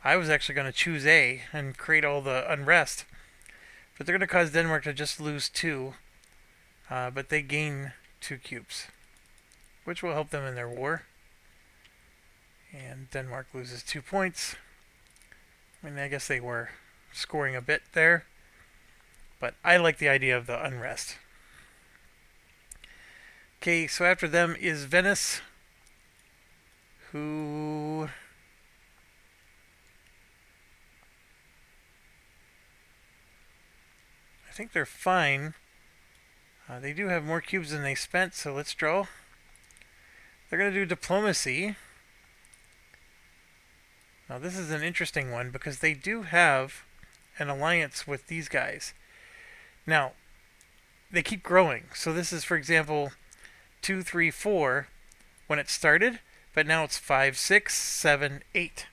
I was actually going to choose A and create all the unrest, but they're going to cause Denmark to just lose 2, but they gain 2 cubes, which will help them in their war. And Denmark loses 2 points. I mean, I guess they were scoring a bit there, but I like the idea of the unrest. Okay, so after them is Venice, who I think they're fine. They do have more cubes than they spent, so let's draw. They're going to do diplomacy. Now this is an interesting one because they do have an alliance with these guys. Now, they keep growing. So this is, for example, 2, 3, 4 when it started, but now it's 5, 6, 7, 8.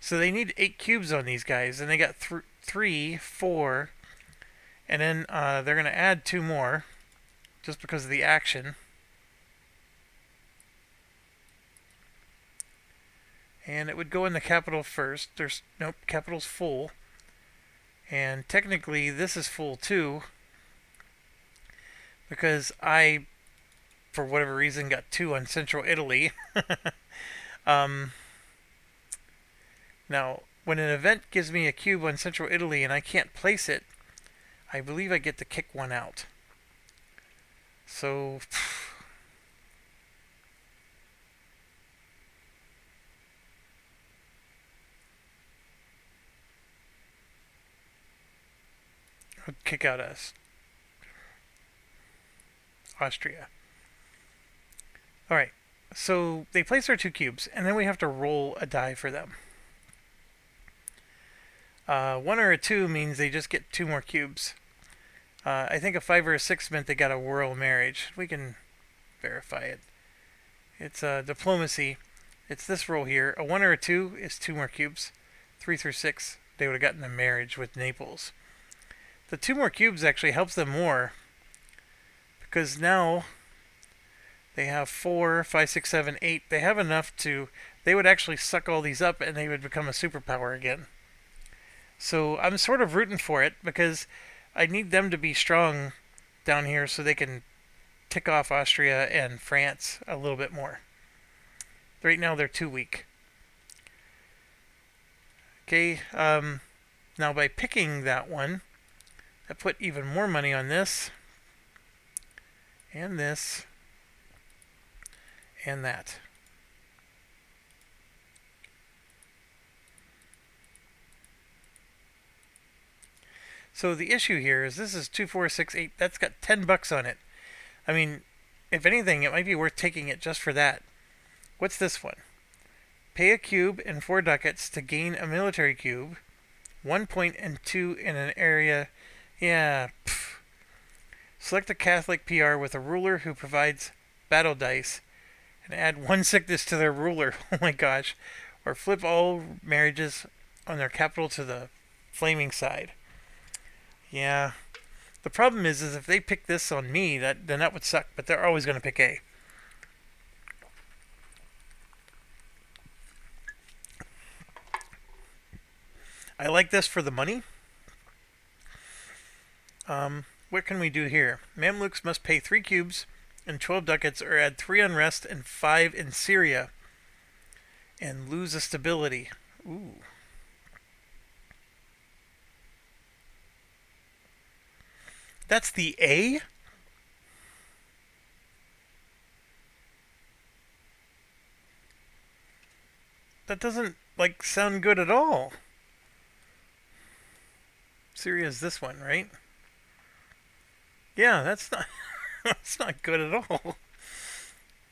So they need 8 cubes on these guys, and they got 3, 4, and then they're going to add 2 more just because of the action. And it would go in the capital first. Nope, capital's full. And technically this is full too, because I, for whatever reason, got 2 on Central Italy. Now, when an event gives me a cube on Central Italy and I can't place it, I believe I get to kick one out. So, I'd kick out us. Austria. Alright, so they place our 2 cubes, and then we have to roll a die for them. 1 or a 2 means they just get 2 more cubes. I think a 5 or a 6 meant they got a royal marriage. We can verify it. It's diplomacy. It's this roll here. A 1 or a 2 is 2 more cubes. 3 through 6, they would have gotten a marriage with Naples. The 2 more cubes actually helps them more, because now they have 4, 5, 6, 7, 8. They have enough to... They would actually suck all these up and they would become a superpower again. So I'm sort of rooting for it because I need them to be strong down here so they can tick off Austria and France a little bit more. Right now they're too weak. Okay, now by picking that one, I put even more money on this, and this, and that. So the issue here is this is 2, 4, 6, 8. That's got $10 on it. I mean, if anything, it might be worth taking it just for that. What's this one? Pay a cube and 4 ducats to gain a military cube. 1 point and 2 in an area. Yeah. Pff. Select a Catholic PR with a ruler who provides battle dice and add 1 sickness to their ruler. Oh my gosh. Or flip all marriages on their capital to the flaming side. Yeah. The problem is if they pick this on me, then that would suck. But they're always going to pick A. I like this for the money. What can we do here? Mamluks must pay 3 cubes and 12 ducats, or add 3 unrest and 5 in Syria, and lose a stability. Ooh. That's the A? That doesn't, sound good at all. Syria is this one, right? Yeah, that's not that's not good at all.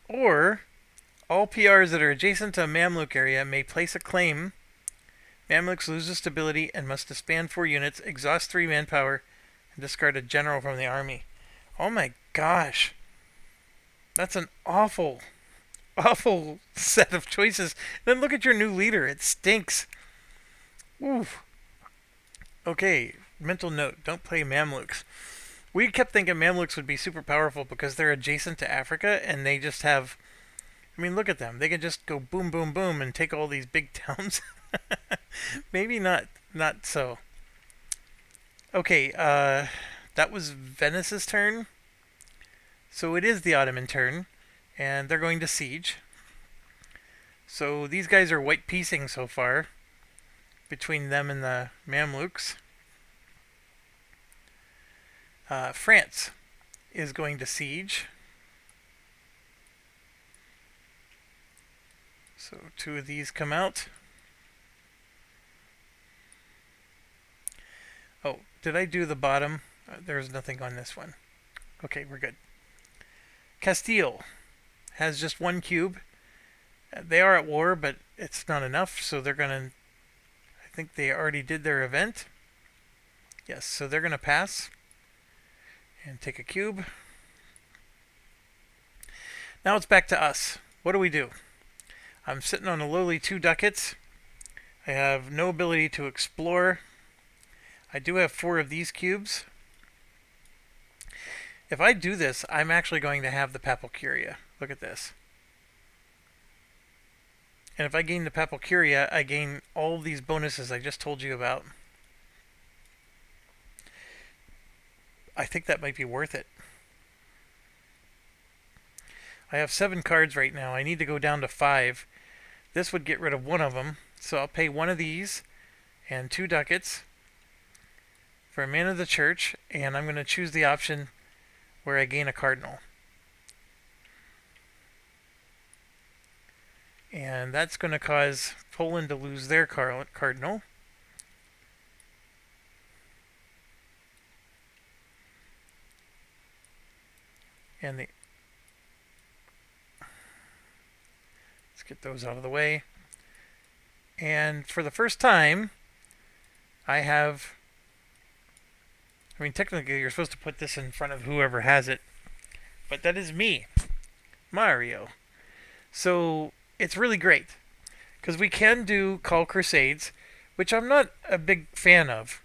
Or all PRs that are adjacent to a Mamluk area may place a claim. Mamluks lose stability and must disband 4 units, exhaust 3 manpower, and discard a general from the army. Oh my gosh. That's an awful set of choices. Then look at your new leader. It stinks. Oof. Okay, mental note. Don't play Mamluks. We kept thinking Mamluks would be super powerful because they're adjacent to Africa and they just have... I mean, look at them. They can just go boom, boom, boom and take all these big towns. Maybe not so. Okay, that was Venice's turn. So it is the Ottoman turn. And they're going to siege. So these guys are white piecing so far between them and the Mamluks. France is going to siege. So 2 of these come out. Oh, did I do the bottom? There's nothing on this one. Okay, we're good. Castile has just 1 cube. They are at war, but it's not enough, so they're going to... I think they already did their event. Yes, so they're going to pass and take a cube. Now it's back to us. What do? I'm sitting on a lowly 2 ducats. I have no ability to explore. I do have 4 of these cubes. If I do this, I'm actually going to have the Papal Curia. Look at this. And if I gain the Papal Curia, I gain all of these bonuses I just told you about. I think that might be worth it. I have 7 cards right now. I need to go down to 5. This would get rid of 1 of them. So I'll pay 1 of these and 2 ducats for a man of the church. And I'm going to choose the option where I gain a cardinal. And that's going to cause Poland to lose their cardinal. And let's get those out of the way. And for the first time, I mean, technically you're supposed to put this in front of whoever has it, but that is me, Mario. So it's really great, because we can do Call Crusades, which I'm not a big fan of.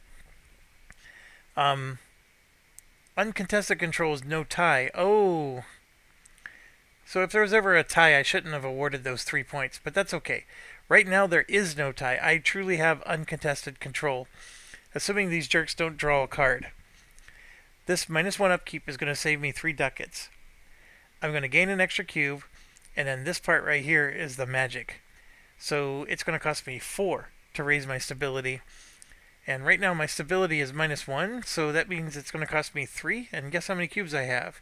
Uncontested control is no tie. Oh. So if there was ever a tie, I shouldn't have awarded those 3 points, but that's okay. Right now there is no tie. I truly have uncontested control, assuming these jerks don't draw a card. This -1 upkeep is going to save me 3 ducats. I'm going to gain an extra cube, and then this part right here is the magic. So it's going to cost me 4 to raise my stability. And right now my stability is -1, so that means it's going to cost me 3. And guess how many cubes I have?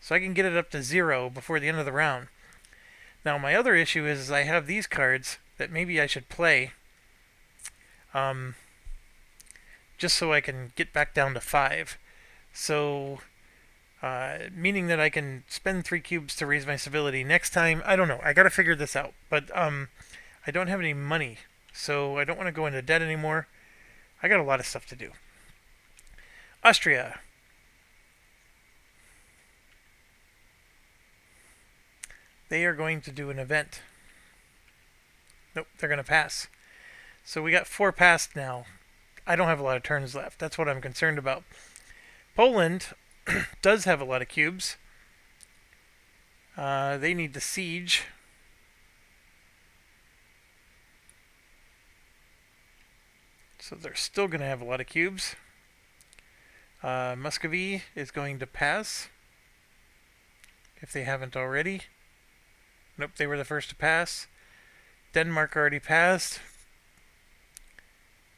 So I can get it up to 0 before the end of the round. Now my other issue is I have these cards that maybe I should play. Just so I can get back down to 5. So, meaning that I can spend 3 cubes to raise my stability. Next time, I don't know. I gotta figure this out. But I don't have any money, so I don't want to go into debt anymore. I got a lot of stuff to do. Austria. They are going to do an event. Nope, they're going to pass. So we got 4 passed now. I don't have a lot of turns left. That's what I'm concerned about. Poland does have a lot of cubes. They need to siege. So they're still going to have a lot of cubes. Muscovy is going to pass, if they haven't already. Nope, they were the first to pass. Denmark already passed.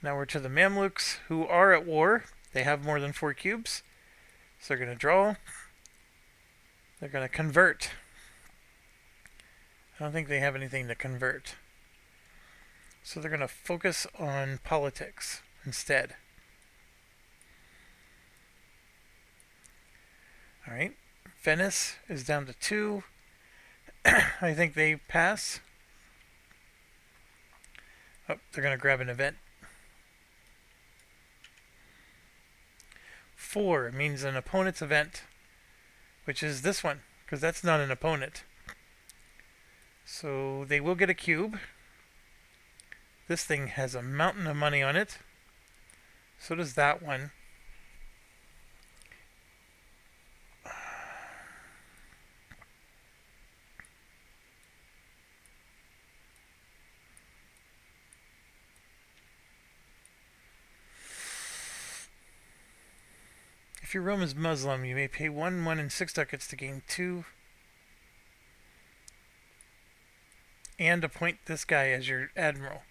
Now we're to the Mamluks, who are at war. They have more than 4 cubes. So they're going to draw. They're going to convert. I don't think they have anything to convert. So they're going to focus on politics instead. Alright. Venice is down to 2. I think they pass. Oh, they're going to grab an event. 4 means an opponent's event, which is this one, because that's not an opponent. So they will get a cube. This thing has a mountain of money on it. So does that one. If your realm is Muslim, you may pay 1, 1, and 6 ducats to gain 2. And appoint this guy as your admiral.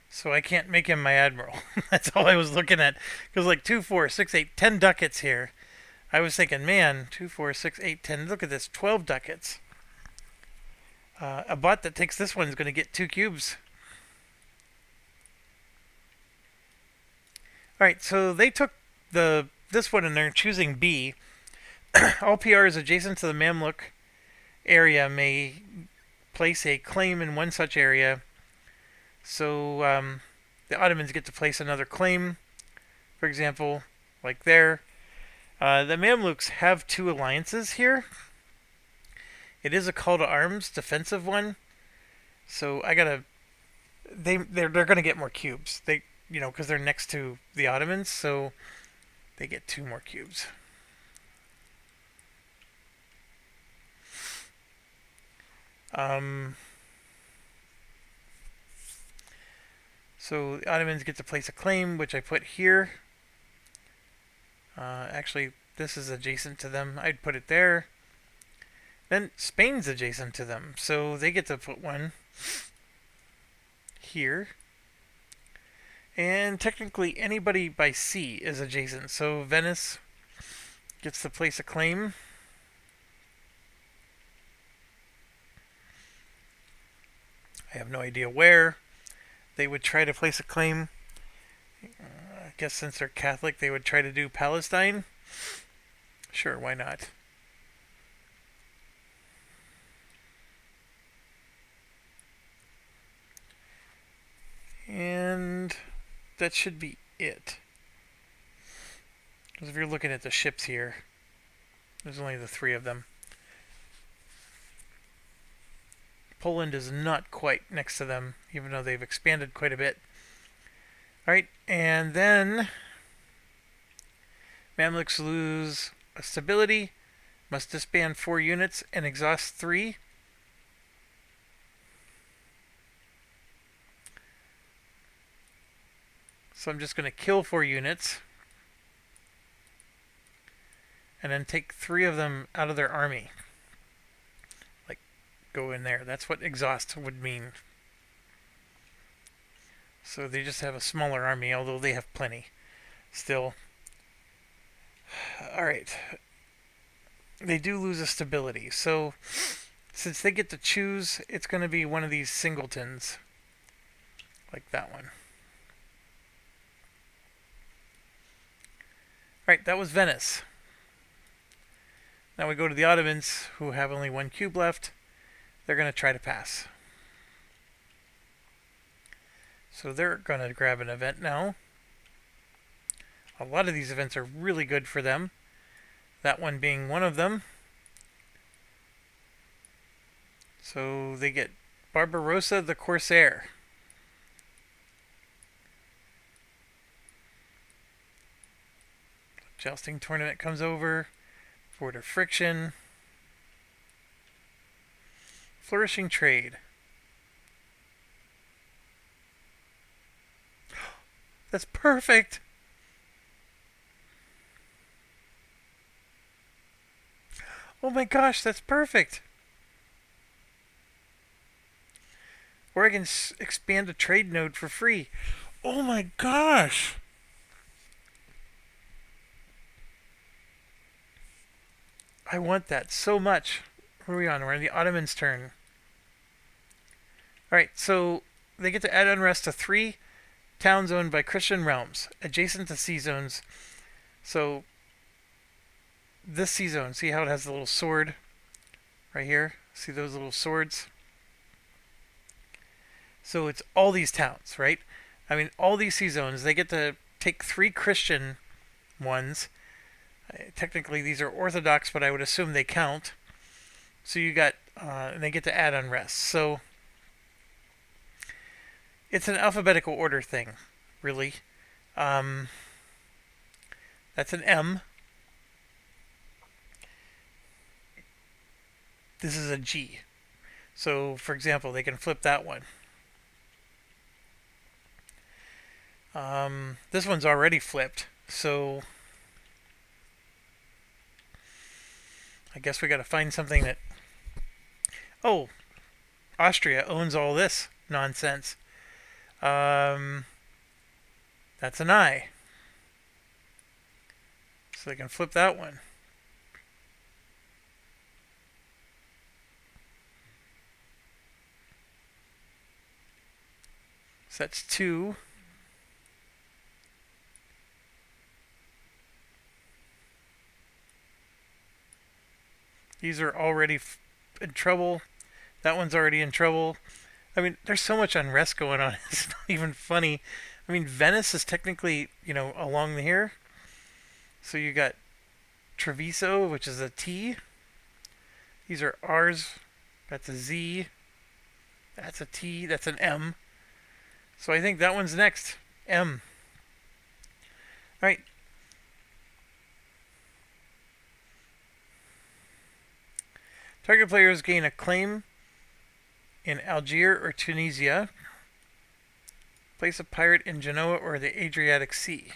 So I can't make him my admiral. That's all I was looking at. Because like 2, 4, 6, 8, 10 ducats here. I was thinking, man, 2, 4, 6, 8, 10. Look at this, 12 ducats. A bot that takes this one is going to get 2 cubes. Alright, so they took this one and they're choosing B. All PRs adjacent to the Mamluk area may place a claim in one such area. So the Ottomans get to place another claim, for example, like there. The Mamluks have 2 alliances here. It is a call to arms, defensive one. So I gotta. They're gonna get more cubes. Because they're next to the Ottomans, so they get 2 more cubes. So the Ottomans get to place a claim, which I put here. Actually, this is adjacent to them. I'd put it there. Then Spain's adjacent to them, so they get to put one here. And technically, anybody by sea is adjacent. So Venice gets to place a claim. I have no idea where they would try to place a claim. I guess since they're Catholic, they would try to do Palestine. Sure, why not? And that should be it. Because if you're looking at the ships here, there's only the 3 of them. Poland is not quite next to them, even though they've expanded quite a bit. Alright, and then Mamluks lose a stability, must disband 4 units and exhaust 3. So I'm just going to kill 4 units and then take 3 of them out of their army. Like, go in there. That's what exhaust would mean. So they just have a smaller army, although they have plenty. Still. Alright. They do lose a stability. So, since they get to choose, it's going to be one of these singletons. Like that one. Alright, that was Venice. Now we go to the Ottomans, who have only 1 cube left. They're going to try to pass. So they're going to grab an event now. A lot of these events are really good for them. That one being one of them. So they get Barbarossa the Corsair. Jousting tournament comes over. Border friction. Flourishing trade. That's perfect! Oh my gosh, that's perfect! Or I can expand a trade node for free. Oh my gosh! I want that so much. Where are we on? We're on the Ottomans' turn. Alright, so they get to add unrest to 3 towns owned by Christian realms, adjacent to sea zones. So, this sea zone, see how it has the little sword right here? See those little swords? So it's all these towns, right? I mean, all these sea zones, they get to take 3 Christian ones. Technically, these are Orthodox, but I would assume they count. So you got, and they get to add unrest. So it's an alphabetical order thing, really. That's an M. This is a G. So, for example, they can flip that one. This one's already flipped, so I guess we gotta find something that... Oh! Austria owns all this nonsense. That's an I. So they can flip that one. So that's 2. These are already in trouble. That one's already in trouble. I mean, there's so much unrest going on. It's not even funny. I mean, Venice is technically, along here. So you got Treviso, which is a T. These are R's. That's a Z. That's a T. That's an M. So I think that one's next. M. All right. Target players gain a claim in Algiers or Tunisia. Place a pirate in Genoa or the Adriatic Sea.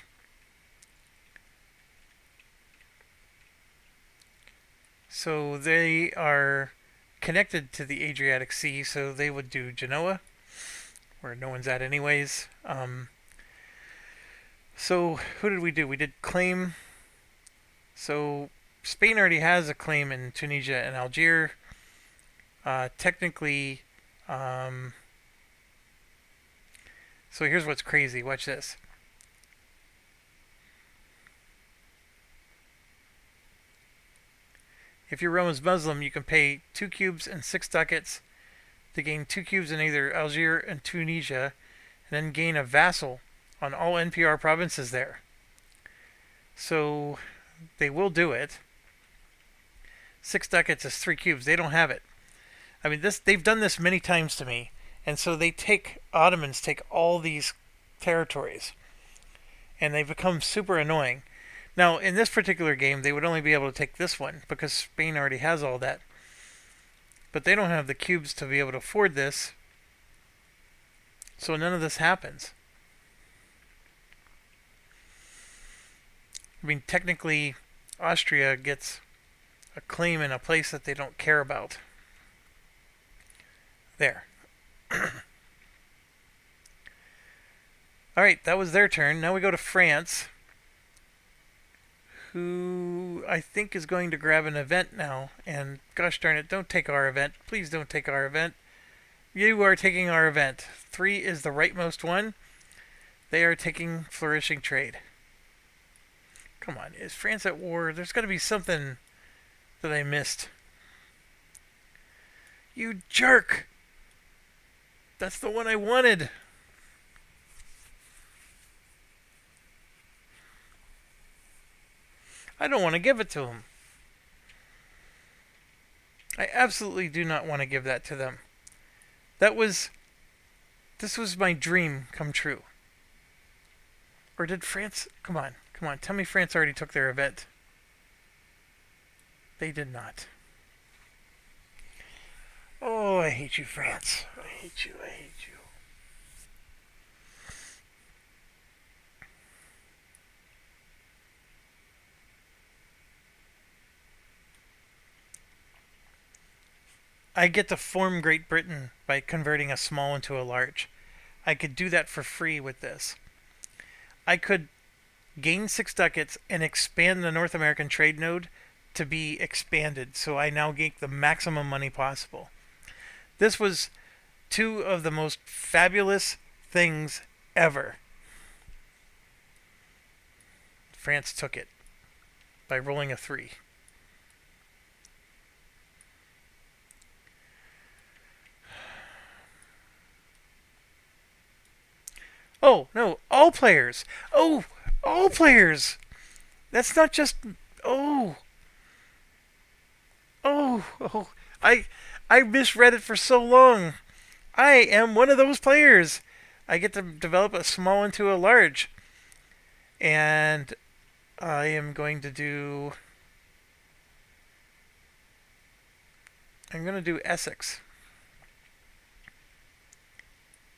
So they are connected to the Adriatic Sea, so they would do Genoa, where no one's at anyways. So who did we do? We did claim. So Spain already has a claim in Tunisia and Algiers. Technically, so here's what's crazy. Watch this. If you're Rome's Muslim, you can pay 2 cubes and 6 ducats to gain 2 cubes in either Algiers and Tunisia, and then gain a vassal on all NPR provinces there. So they will do it. 6 ducats is 3 cubes. They don't have it. I mean, they've done this many times to me, and so Ottomans take all these territories, and they become super annoying. Now, in this particular game, they would only be able to take this one because Spain already has all that. But they don't have the cubes to be able to afford this, so none of this happens. I mean, technically, Austria gets a claim in a place that they don't care about. There. Alright, that was their turn. Now we go to France, who I think is going to grab an event now. And gosh darn it, don't take our event. Please don't take our event. You are taking our event. 3 is the rightmost one. They are taking flourishing trade. Come on, is France at war? There's got to be something that I missed. You jerk! That's the one I wanted. I don't want to give it to him. I absolutely do not want to give that to them. This was my dream come true. Or did France? Come on. Tell me France already took their event. They did not. Oh, I hate you, France. I hate you. I get to form Great Britain by converting a small into a large. I could do that for free with this. I could gain 6 ducats and expand the North American trade node to be expanded, so I now get the maximum money possible. This was 2 of the most fabulous things ever. France took it by rolling a 3. Oh, no, all players. Oh, all players. That's not just... Oh. I misread it for so long. I am one of those players. I get to develop a small into a large. And I am going to do... I'm going to do Essex.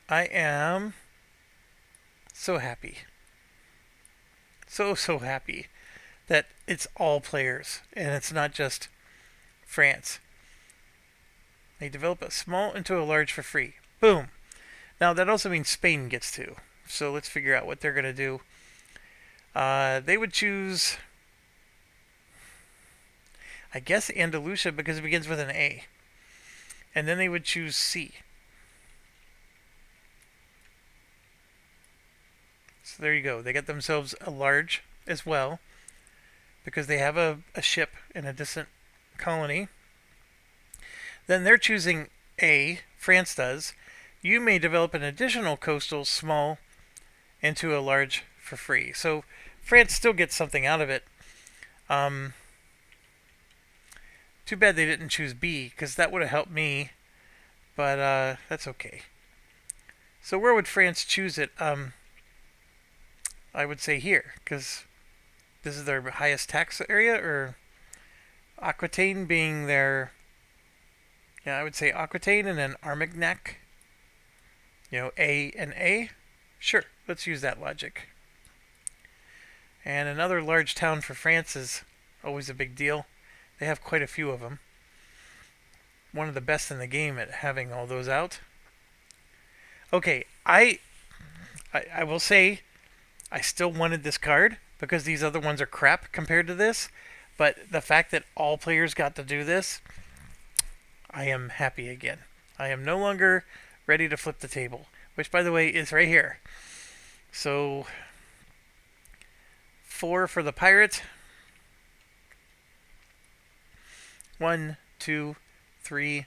I am so happy. So happy that it's all players and it's not just France. They develop a small into a large for free. Boom. Now that also means Spain gets to. So let's figure out what they're going to do. They would choose, I guess, Andalusia because it begins with an A. And then they would choose C. So there you go. They get themselves a large as well because they have a ship in a distant colony. Then they're choosing A, France does. You may develop an additional coastal small into a large for free. So France still gets something out of it. Too bad they didn't choose B, because that would have helped me. But that's okay. So where would France choose it? I would say here, because this is their highest tax area, or Aquitaine being their... Yeah, I would say Aquitaine and then Armagnac. A and A. Sure, let's use that logic. And another large town for France is always a big deal. They have quite a few of them. One of the best in the game at having all those out. Okay, I will say I still wanted this card because these other ones are crap compared to this. But the fact that all players got to do this, I am happy again. I am no longer ready to flip the table, which, by the way, is right here. So, 4 for the pirate. 1, 2, 3,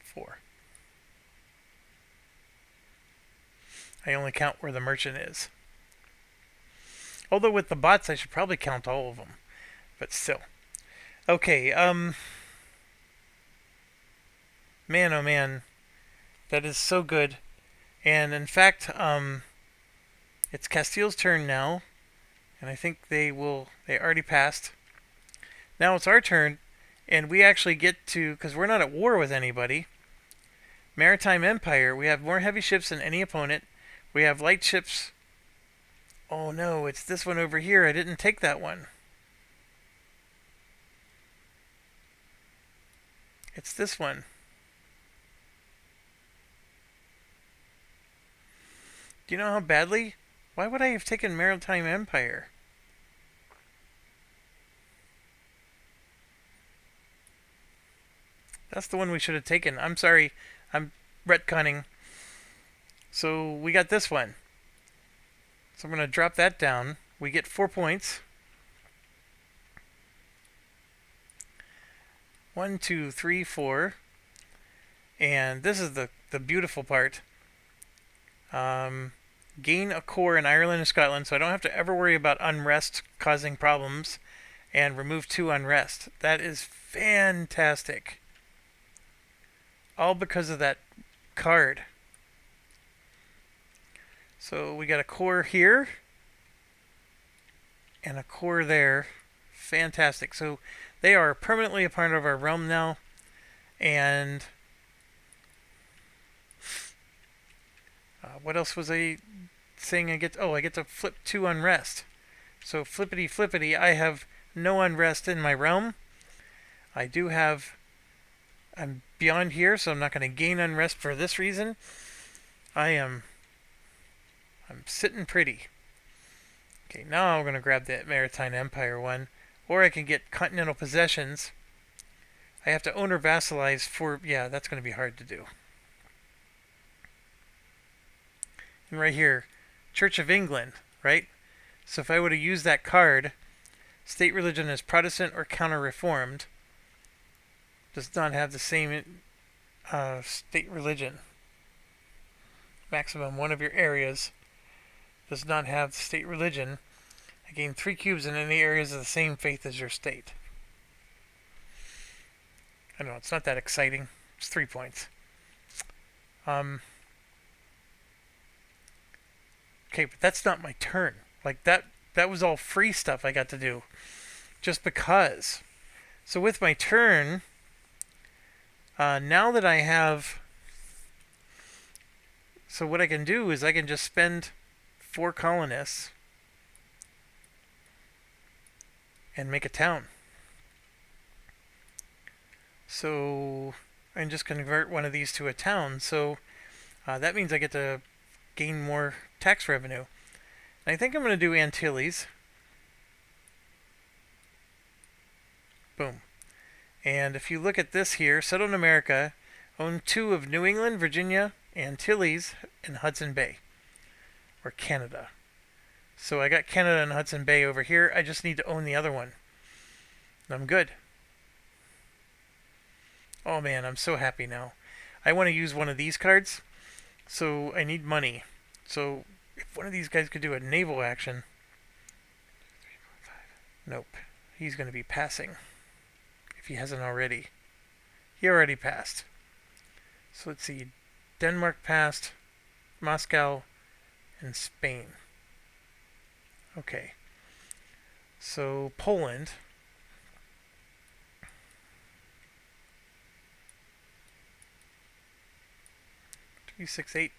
4. I only count where the merchant is. Although with the bots, I should probably count all of them. But still. Okay, man, oh man. That is so good. And in fact, it's Castile's turn now. And I think they already passed. Now it's our turn. And we actually get to, because we're not at war with anybody. Maritime Empire, we have more heavy ships than any opponent. We have light ships. Oh no, it's this one over here. I didn't take that one. It's this one. Do you know how badly? Why would I have taken Maritime Empire? That's the one we should have taken. I'm sorry. I'm retconning. So we got this one. So I'm going to drop that down. We get 4 points. 1, 2, 3, 4. And this is the beautiful part. Gain a core in Ireland and Scotland, so I don't have to ever worry about unrest causing problems. And remove 2 unrest. That is fantastic. All because of that card. So we got a core here. And a core there. Fantastic. So they are permanently a part of our realm now. And what else was I saying? I get to flip 2 unrest. So flippity flippity, I have no unrest in my realm. I do have... I'm beyond here, so I'm not going to gain unrest for this reason. I'm sitting pretty. Okay, now I'm going to grab that Maritime Empire one. Or I can get Continental Possessions. I have to own or vassalize for... Yeah, that's going to be hard to do. And right here, Church of England, right? So if I would have used that card, state religion is Protestant or counter-reformed. Does not have the same state religion. Maximum one of your areas does not have state religion. I gain 3 cubes in any areas of the same faith as your state. I know, it's not that exciting. It's 3 points. Okay, but that's not my turn. Like, that was all free stuff I got to do. Just because. So with my turn... now that I have... So what I can do is I can just spend 4 colonists and make a town. So I can just convert one of these to a town. So that means I get to gain more tax revenue. And I think I'm going to do Antilles. Boom. And if you look at this here, settle in America, own 2 of New England, Virginia, Antilles, and Hudson Bay, or Canada. So I got Canada and Hudson Bay over here. I just need to own the other one. I'm good. Oh man, I'm so happy now. I want to use one of these cards, so I need money. So if one of these guys could do a naval action. Nope. He's going to be passing. If he hasn't already. He already passed. So let's see. Denmark passed. Moscow. And Spain. Okay. So Poland. 3, 6, 8.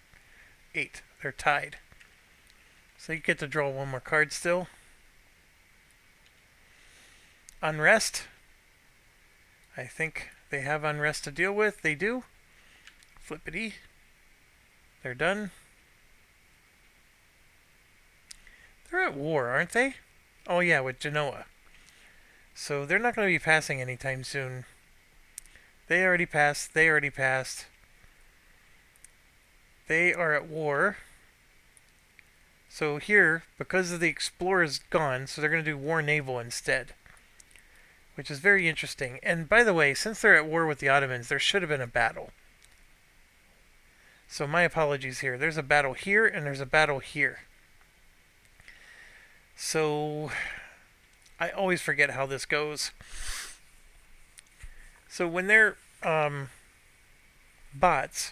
8. They're tied. So you get to draw one more card still. Unrest. I think they have unrest to deal with. They do. Flippity. They're done. They're at war, aren't they? Oh yeah, with Genoa. So they're not going to be passing anytime soon. They already passed. They already passed. They are at war. So here, because of the explorer's gone, so they're going to do war naval instead. Which is very interesting. And by the way, since they're at war with the Ottomans, there should have been a battle. So my apologies here. There's a battle here, and there's a battle here. So I always forget how this goes. So when they're bots,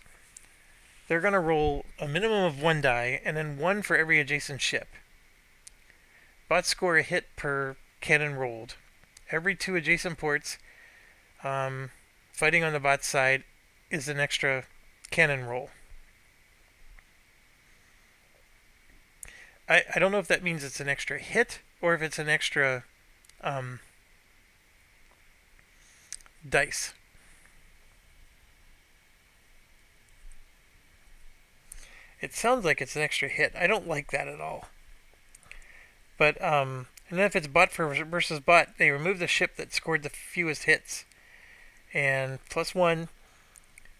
they're going to roll a minimum of 1 die, and then 1 for every adjacent ship. Bots score a hit per cannon rolled. Every 2 adjacent ports, fighting on the bot's side is an extra cannon roll. I don't know if that means it's an extra hit or if it's an extra dice. It sounds like it's an extra hit. I don't like that at all. But and then if it's bot versus bot, they remove the ship that scored the fewest hits. And +1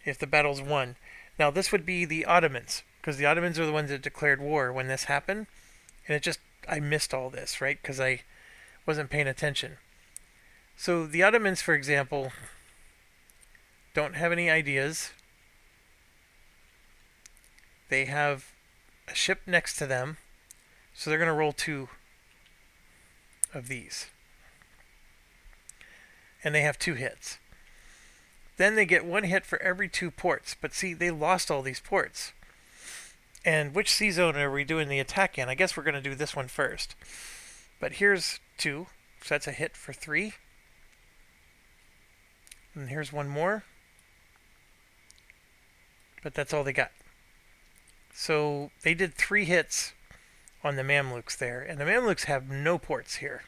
if the battle's won. Now this would be the Ottomans, because the Ottomans are the ones that declared war when this happened. And I missed all this, right? Because I wasn't paying attention. So the Ottomans, for example, don't have any ideas. They have a ship next to them, so they're going to roll 2 of these. And they have 2 hits. Then they get 1 hit for every 2 ports. But see, they lost all these ports. And which sea zone are we doing the attack in? I guess we're going to do this one first. But here's 2, so that's a hit for 3. And here's 1 more. But that's all they got. So they did 3 hits on the Mamluks there. And the Mamluks have no ports here.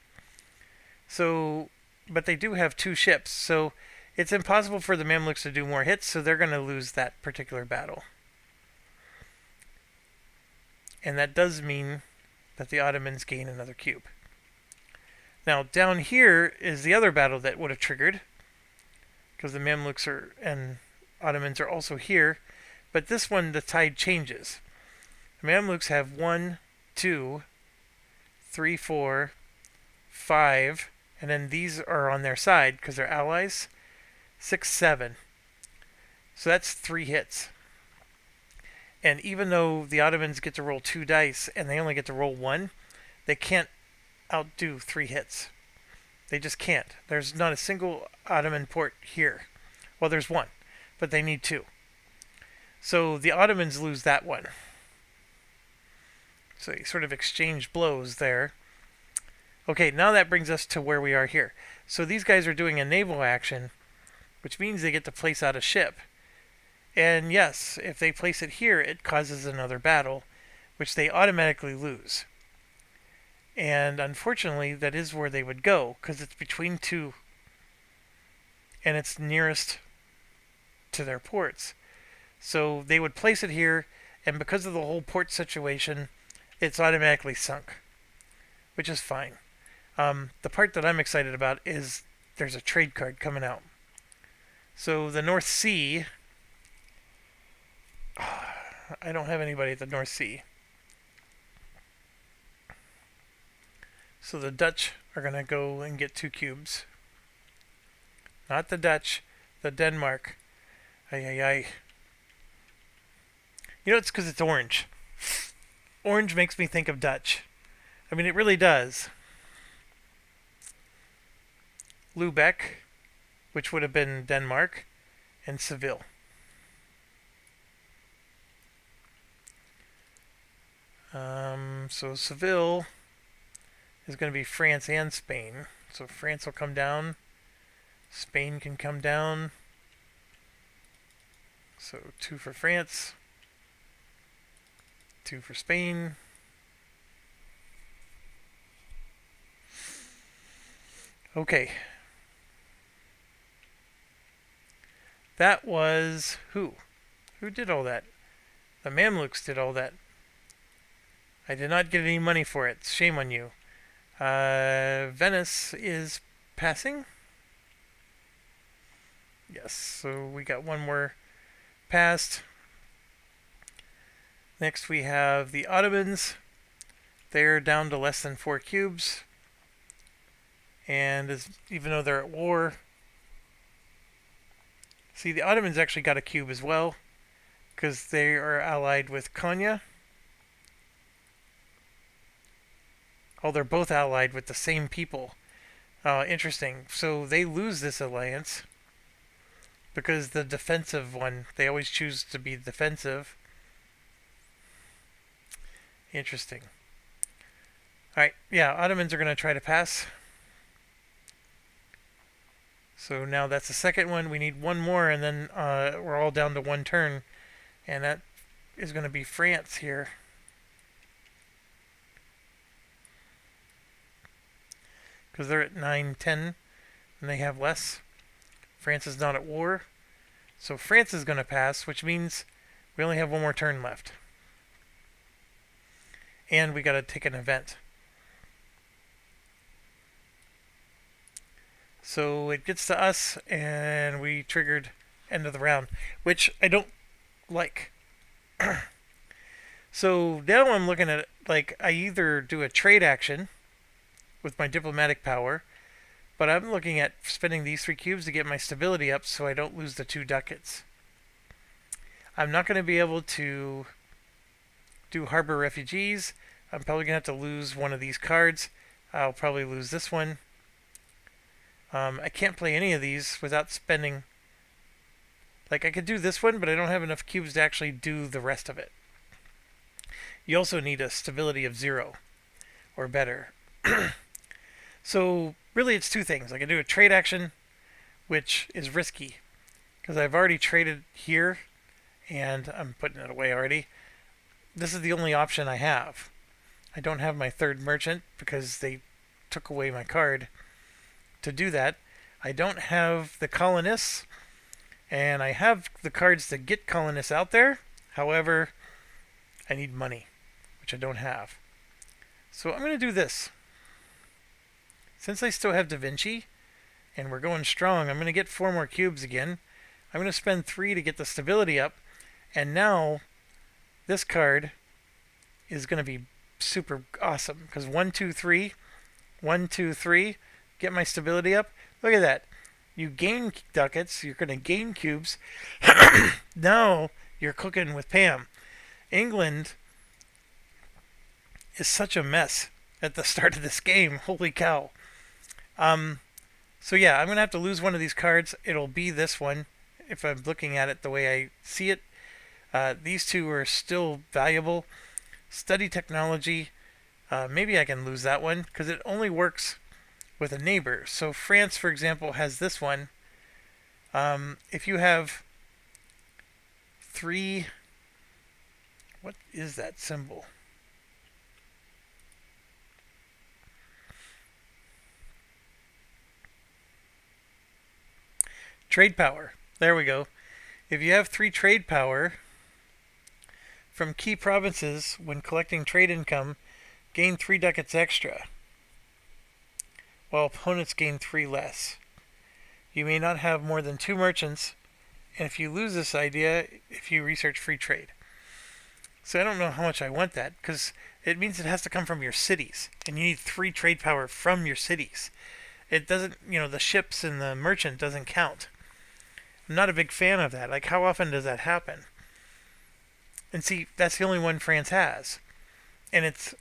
So, but they do have 2 ships. So it's impossible for the Mamluks to do more hits. So they're going to lose that particular battle. And that does mean that the Ottomans gain another cube. Now down here is the other battle that would have triggered. Because the Mamluks and Ottomans are also here. But this one, the tide changes. The Mamluks have 1, 2, 3, 4, 5, and then these are on their side because they're allies. 6, 7. So that's 3 hits. And even though the Ottomans get to roll 2 dice and they only get to roll 1, they can't outdo 3 hits. They just can't. There's not a single Ottoman port here. Well, there's 1, but they need 2. So the Ottomans lose that one. So you sort of exchange blows there. Okay, now that brings us to where we are here. So these guys are doing a naval action, which means they get to place out a ship. And yes, if they place it here, it causes another battle, which they automatically lose. And unfortunately, that is where they would go, because it's between 2, and it's nearest to their ports. So they would place it here, and because of the whole port situation, it's automatically sunk, which is fine. The part that I'm excited about is there's a trade card coming out. So the North Sea, I don't have anybody at the North Sea. So the Dutch are going to go and get 2 cubes. Not the Dutch, the Denmark. Ay, ay, ay. You know, it's because it's orange. Orange makes me think of Dutch. I mean, it really does. Lubeck, which would have been Denmark, and Seville. So Seville is going to be France and Spain. So France will come down. Spain can come down. So 2 for France. 2 for Spain. Okay. That was who? Who did all that? The Mamluks did all that. I did not get any money for it. Shame on you. Venice is passing. Yes, so we got one more passed. Next we have the Ottomans. They're down to less than 4 cubes. And even though they're at war... See, the Ottomans actually got a cube as well, because they are allied with Konya. Oh, they're both allied with the same people. Interesting. So they lose this alliance because the defensive one, they always choose to be defensive. Interesting. Alright, yeah, Ottomans are going to try to pass. So now that's the second one. We need one more, and then we're all down to 1 turn. And that is going to be France here. Because they're at 9, 10, and they have less. France is not at war. So France is going to pass, which means we only have 1 more turn left. And we got to take an event. So it gets to us, and we triggered end of the round, which I don't like. So now I'm looking at it like I either do a trade action with my diplomatic power, but I'm looking at spending these 3 cubes to get my stability up so I don't lose the 2 ducats. I'm not going to be able to do harbor refugees. I'm probably going to have to lose one of these cards. I'll probably lose this one. I can't play any of these without spending... Like, I could do this one, but I don't have enough cubes to actually do the rest of it. You also need a stability of 0 or better. So, really it's 2 things. I can do a trade action, which is risky, because I've already traded here, and I'm putting it away already. This is the only option I have. I don't have my 3rd merchant, because they took away my card to do that. I don't have the colonists, and I have the cards to get colonists out there. However, I need money, which I don't have. So I'm going to do this. Since I still have Da Vinci, and we're going strong, I'm going to get 4 more cubes again. I'm going to spend 3 to get the stability up, and now this card is going to be super awesome, because 1, 2, 3, 1, 2, 3, get my stability up. Look at that. You gain ducats, you're going to gain cubes. Now you're cooking with Pam. England is such a mess at the start of this game. Holy cow. So yeah, I'm going to have to lose one of these cards. It'll be this one, if I'm looking at it the way I see it. These 2 are still valuable. Study technology. Maybe I can lose that one, because it only works with a neighbor. So France, for example, has this one. If you have 3... What is that symbol? Trade power. There we go. If you have 3 trade power from key provinces when collecting trade income, gain 3 ducats extra, while opponents gain 3 less. You may not have more than 2 merchants, and if you lose this idea, if you research free trade. So I don't know how much I want that, because it means it has to come from your cities, and you need 3 trade power from your cities. It doesn't, the ships and the merchant doesn't count. I'm not a big fan of that. Like, how often does that happen? And see, that's the only one France has. And it's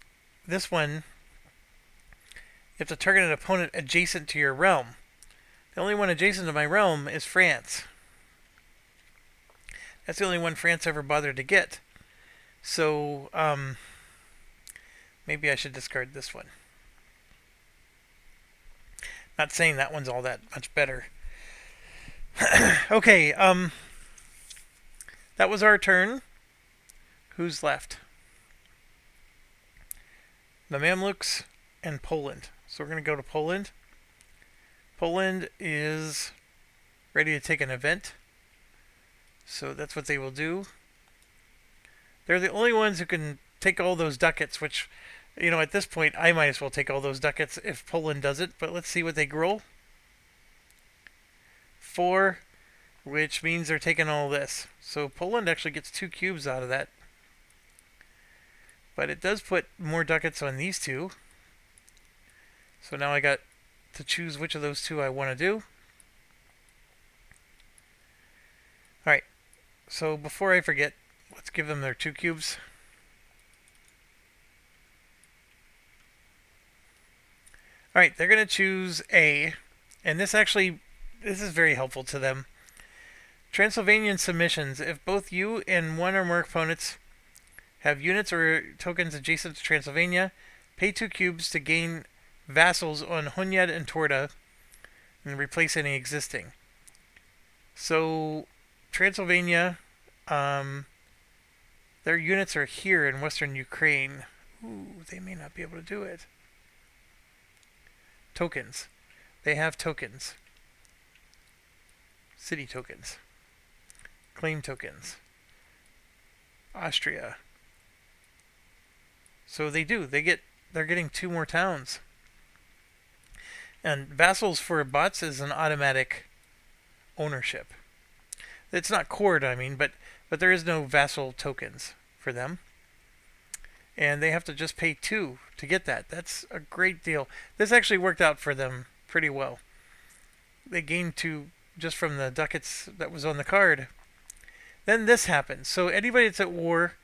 this one, you have to target an opponent adjacent to your realm. The only one adjacent to my realm is France. That's the only one France ever bothered to get. So, maybe I should discard this one. Not saying that one's all that much better. Okay, that was our turn. Who's left? The Mamluks and Poland. So we're going to go to Poland. Poland is ready to take an event. So that's what they will do. They're the only ones who can take all those ducats, which, at this point, I might as well take all those ducats if Poland does it. But let's see what they roll. 4, which means they're taking all this. So Poland actually gets 2 cubes out of that. But it does put more ducats on these two. So now I got to choose which of those two I want to do. Alright, so before I forget, let's give them their 2 cubes. Alright, they're going to choose A. And this is very helpful to them. Transylvanian submissions. If both you and one or more opponents have units or tokens adjacent to Transylvania, pay 2 cubes to gain vassals on Hunyad and Torda and replace any existing. So, Transylvania, their units are here in western Ukraine. Ooh, they may not be able to do it. Tokens. They have tokens. City tokens. Claim tokens. Austria. So they do. They're getting 2 more towns. And vassals for bots is an automatic ownership. It's not court, but there is no vassal tokens for them. And they have to just pay 2 to get that. That's a great deal. This actually worked out for them pretty well. They gained 2 just from the ducats that was on the card. Then this happens. So anybody that's at war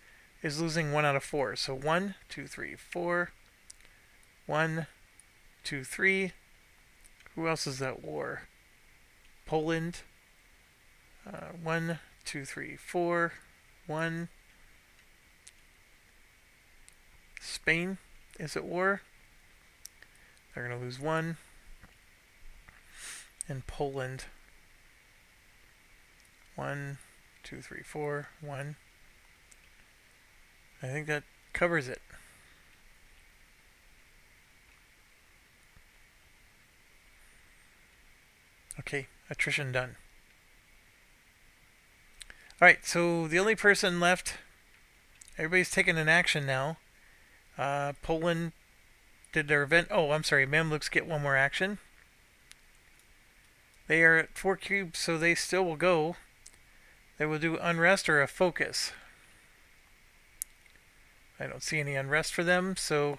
is losing 1 out of 4. So 1, 2, 3, 4. 1, 2, 3. Who else is at war? Poland. 1, 2, 3, 4. 1. Spain is at war. They're going to lose 1. And Poland. 1, 2, 3, 4. 1. I think that covers it. Okay, attrition done. Alright, so the only person left, everybody's taking an action now. Poland did their event. Oh, I'm sorry, Mamluks get 1 more action. They are at 4 cubes, so they still will go. They will do unrest or a focus. I don't see any unrest for them, so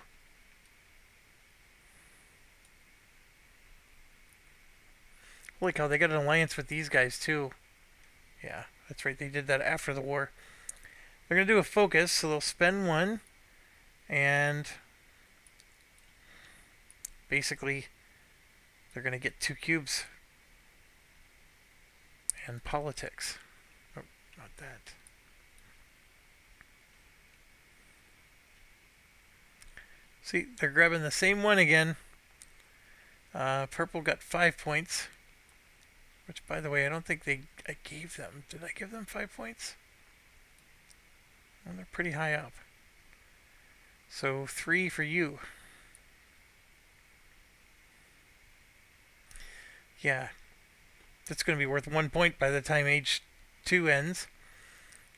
holy cow, they got an alliance with these guys too. Yeah, that's right, they did that after the war. They're going to do a focus, so they'll spend 1, and basically they're going to get 2 cubes. And politics. Oh, not that. See, they're grabbing the same one again. Purple got 5 points. Which, by the way, I don't think I gave them. Did I give them 5 points? Well, they're pretty high up. So 3 for you. Yeah. That's going to be worth 1 point by the time age 2 ends.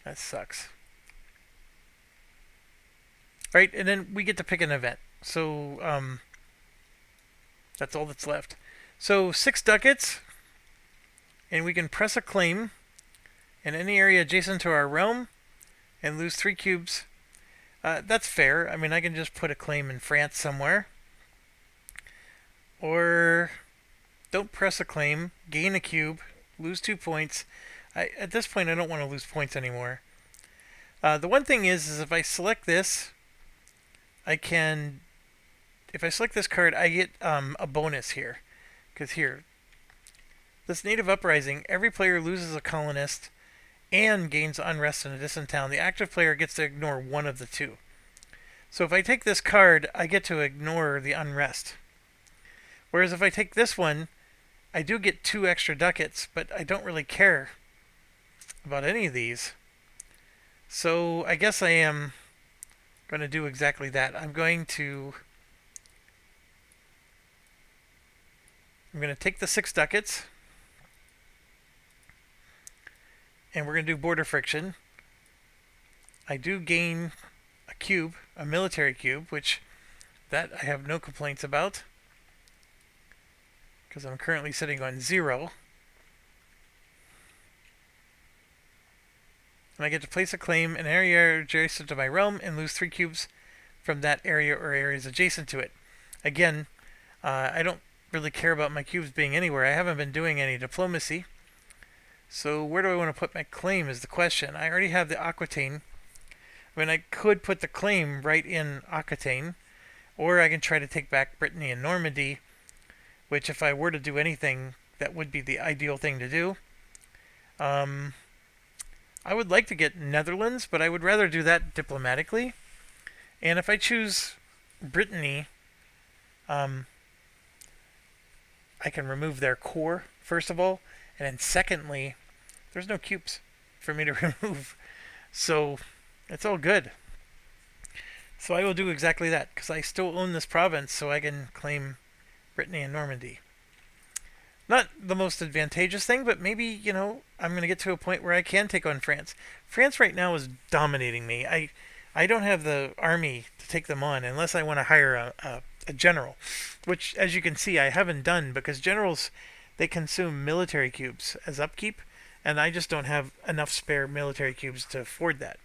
That sucks. Right, and then we get to pick an event. So, that's all that's left. So, 6 ducats. And we can press a claim in any area adjacent to our realm and lose 3 cubes That's fair. I mean, I can just put a claim in France somewhere. Or don't press a claim, gain a cube, lose 2 points. At this point, I don't want to lose points anymore. The one thing is if I select this, I can. If I select this card, I get a bonus here. Because here, this native uprising, every player loses a colonist and gains unrest in a distant town. The active player gets to ignore one of the two. So if I take this card, I get to ignore the unrest. Whereas if I take this one, I do get 2 extra ducats, but I don't really care about any of these. So I guess I am going to do exactly that. I'm going to take the 6 ducats, and we're going to do border friction. I do gain a cube, a military cube, which that I have no complaints about, because I'm currently sitting on 0. And I get to place a claim in an area adjacent to my realm and lose 3 cubes from that area or areas adjacent to it. Again, I don't really care about my cubes being anywhere. I haven't been doing any diplomacy. So where do I want to put my claim is the question. I already have the Aquitaine. I mean, I could put the claim right in Aquitaine, or I can try to take back Brittany and Normandy, which if I were to do anything, that would be the ideal thing to do. I would like to get Netherlands, but I would rather do that diplomatically. And if I choose Brittany, I can remove their core, first of all, and then secondly, there's no cubes for me to remove. So it's all good. So I will do exactly that, because I still own this province, so I can claim Brittany and Normandy. Not the most advantageous thing, but maybe, I'm going to get to a point where I can take on France. France right now is dominating me. I don't have the army to take them on unless I want to hire a general, which, as you can see, I haven't done, because generals, they consume military cubes as upkeep, and I just don't have enough spare military cubes to afford that.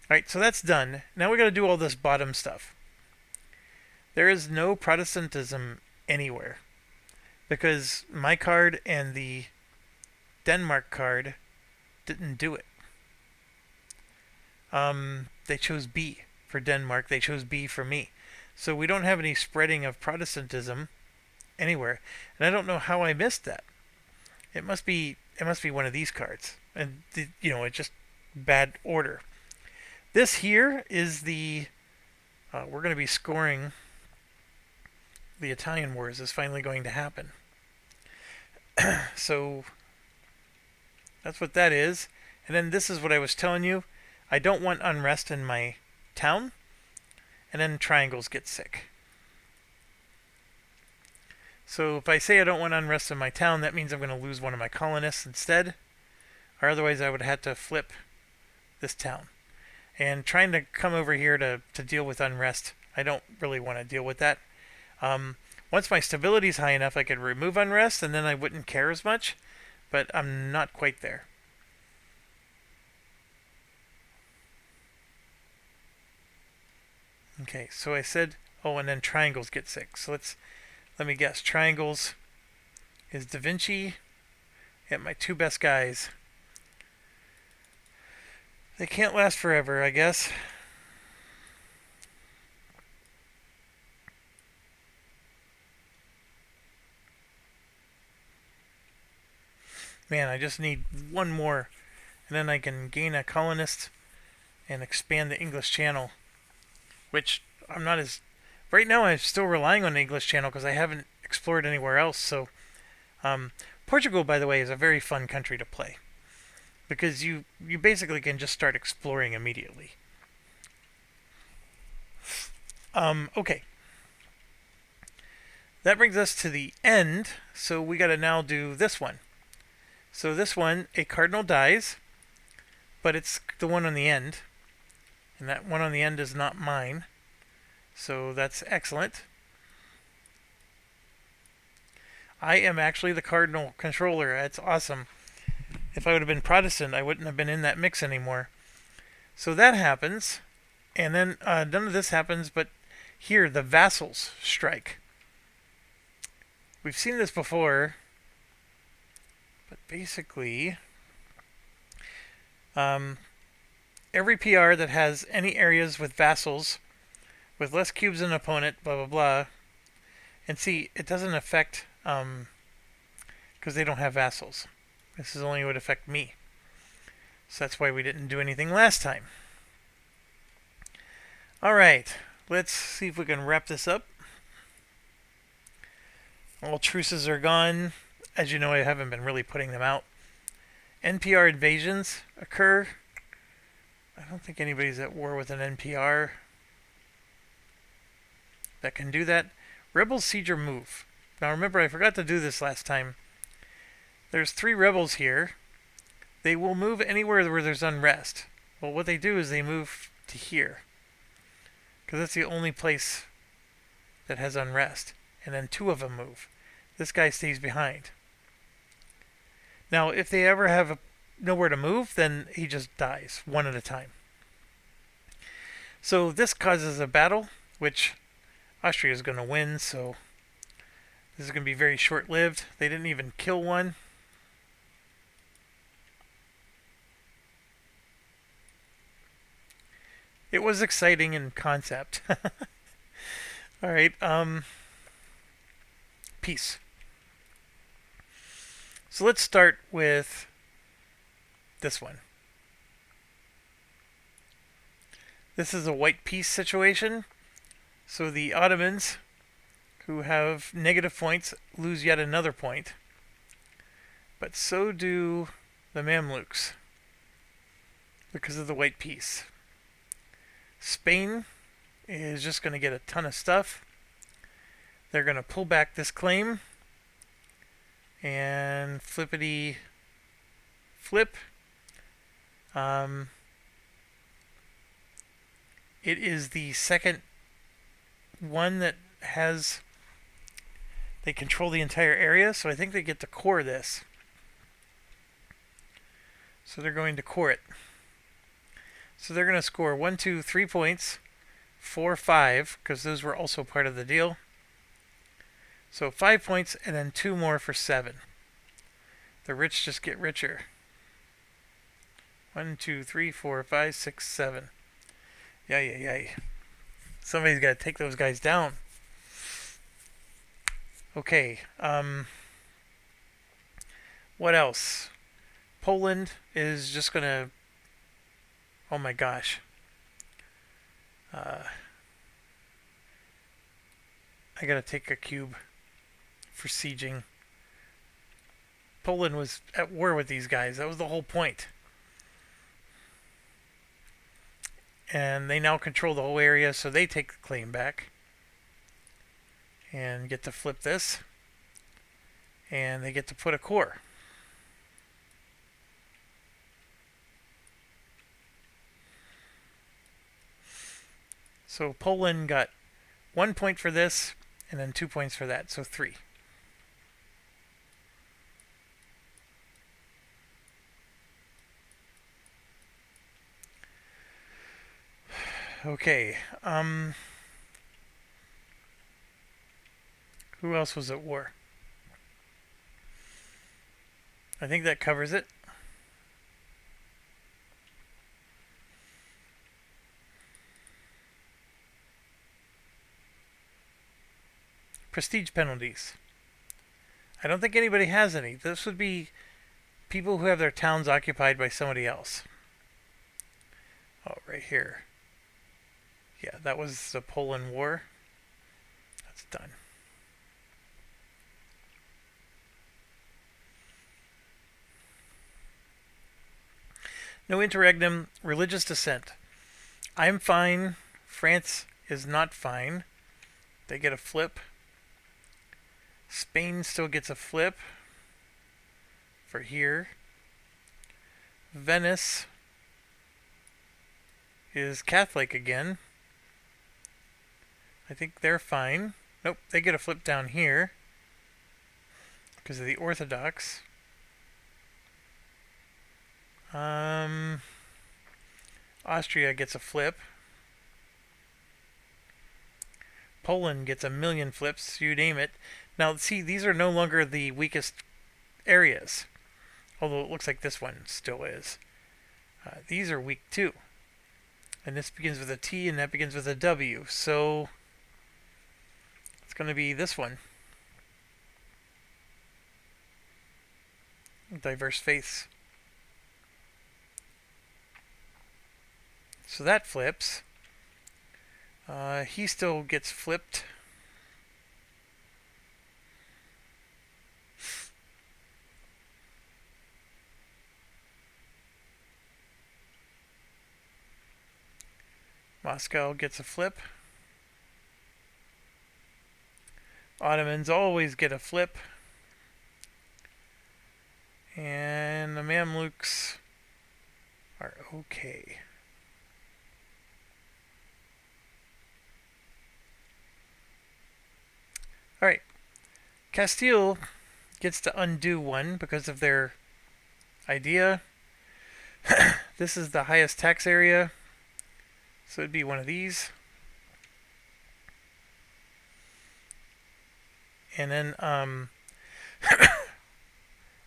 Alright, so that's done. Now we got to do all this bottom stuff. There is no Protestantism anywhere, because my card and the Denmark card didn't do it. They chose B for Denmark. They chose B for me. So we don't have any spreading of Protestantism anywhere, and I don't know how I missed that. It must be one of these cards, and it's just bad order. This here is the we're going to be scoring. The Italian Wars is finally going to happen. So that's what that is. And then this is what I was telling you. I don't want unrest in my town. And then triangles get sick. So if I say I don't want unrest in my town, that means I'm going to lose one of my colonists instead. Or otherwise I would have to flip this town. And trying to come over here to deal with unrest, I don't really want to deal with that. Once my stability is high enough, I could remove unrest, and then I wouldn't care as much. But I'm not quite there. Okay, so I said, and then triangles get sick. So let me guess. Triangles is Da Vinci and my 2 best guys. They can't last forever, I guess. Man, I just need one more, and then I can gain a colonist and expand the English Channel, which I'm not as... Right now I'm still relying on the English Channel because I haven't explored anywhere else. So Portugal, by the way, is a very fun country to play, because you basically can just start exploring immediately. Okay. That brings us to the end, so we gotta now do this one. So this one, a cardinal dies, but it's the one on the end, and that one on the end is not mine. So that's excellent. I am actually the cardinal controller. That's awesome. If I would have been Protestant, I wouldn't have been in that mix anymore. So that happens, and then none of this happens, but here the vassals strike. We've seen this before, but basically, every PR that has any areas with vassals with less cubes than an opponent, blah blah blah, and see, it doesn't affect because they don't have vassals. This is only would affect me. So that's why we didn't do anything last time. Alright, let's see if we can wrap this up. All truces are gone. As you know, I haven't been really putting them out. NPR invasions occur. I don't think anybody's at war with an NPR that can do that. Rebels siege or move. Now remember, I forgot to do this last time. There's 3 rebels here. They will move anywhere where there's unrest. Well, what they do is they move to here, because that's the only place that has unrest. And then 2 of them move. This guy stays behind. Now, if they ever have nowhere to move, then he just dies, one at a time. So this causes a battle, which Austria is going to win, so this is going to be very short-lived. They didn't even kill one. It was exciting in concept. Alright, peace. So let's start with this one. This is a white peace situation. So the Ottomans, who have negative points, lose yet another point. But so do the Mamluks, because of the white peace. Spain is just going to get a ton of stuff. They're going to pull back this claim and flippity flip. It is the second one that has, they control the entire area, so I think they get to core this. So they're going to core it. So they're going to score 1, 2, 3 points, 4, 5, because those were also part of the deal. So 5 points, and then 2 more for 7. The rich just get richer. 1, 2, 3, 4, 5, 6, 7. Yay. Somebody's got to take those guys down. Okay, what else? Poland is just going to... Oh my gosh. I gotta take a cube for sieging. Poland was at war with these guys. That was the whole point. And they now control the whole area, so they take the claim back. And get to flip this. And they get to put a core. So Poland got 1 point for this, and then 2 points for that, so 3. Okay, who else was at war? I think that covers it. Prestige penalties. I don't think anybody has any. This would be people who have their towns occupied by somebody else. Oh, right here. Yeah, that was the Poland War. That's done. No interregnum, religious dissent. I'm fine. France is not fine. They get a flip. Spain still gets a flip for here. Venice is Catholic again. I think they're fine. Nope, they get a flip down here because of the Orthodox. Austria gets a flip. Poland gets a million flips, you name it. Now, see, these are no longer the weakest areas, although it looks like this one still is. These are weak too. And this begins with a T and that begins with a W. So it's going to be this one. Diverse faiths. So that flips. He still gets flipped. Moscow gets a flip. Ottomans always get a flip. And the Mamluks are okay. Alright. Castile gets to undo one because of their idea. This is the highest tax area. So it'd be one of these. And then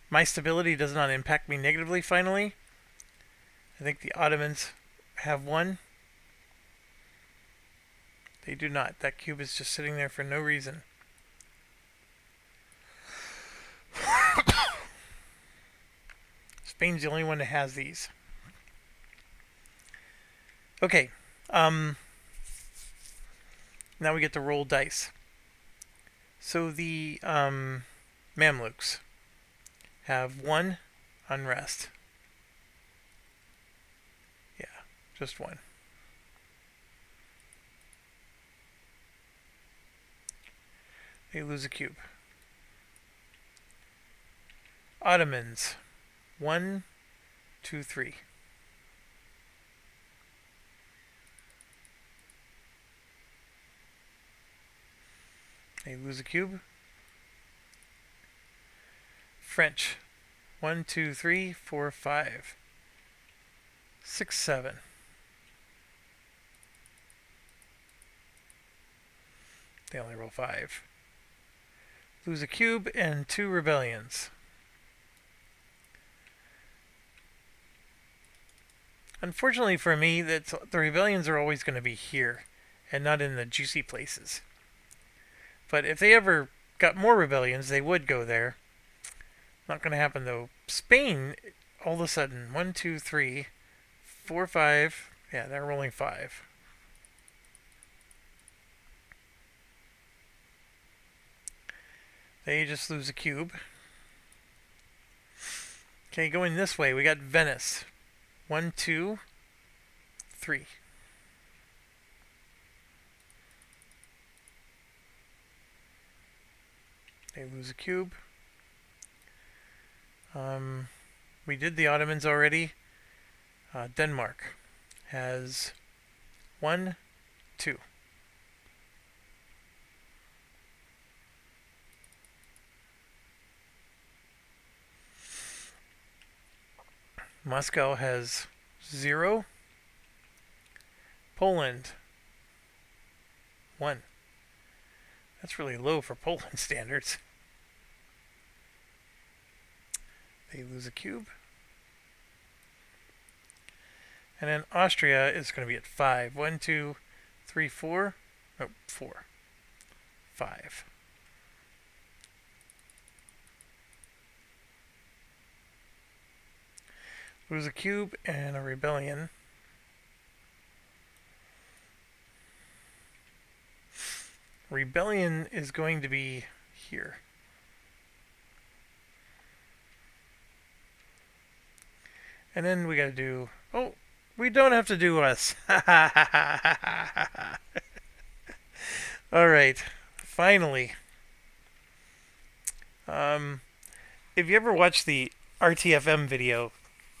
my stability does not impact me negatively finally. I think the Ottomans have one. They do not. That cube is just sitting there for no reason. Spain's the only one that has these. Okay. Now we get to roll dice. So the Mamluks have one unrest. Yeah, just one. They lose a cube. Ottomans. 1, 2, 3. They lose a cube. French. 1, 2, 3, 4, 5. 6, 7. They only roll 5. Lose a cube and 2 rebellions. Unfortunately for me, the rebellions are always going to be here and not in the juicy places. But if they ever got more rebellions, they would go there. Not going to happen though. Spain, all of a sudden, 1, 2, 3, 4, 5. Yeah, they're rolling 5. They just lose a cube. Okay, going this way, we got Venice. 1, 2, 3. They lose a cube. We did the Ottomans already. Denmark has 1, 2. Moscow has 0. Poland 1. That's really low for Poland standards. They lose a cube. And then Austria is going to be at 5. 1, 2, 3, 4. Oh, 4. 5. Lose a cube and a rebellion. Rebellion is going to be here. And then we got to do... Oh, we don't have to do us. Alright, finally. If you ever watch the RTFM video,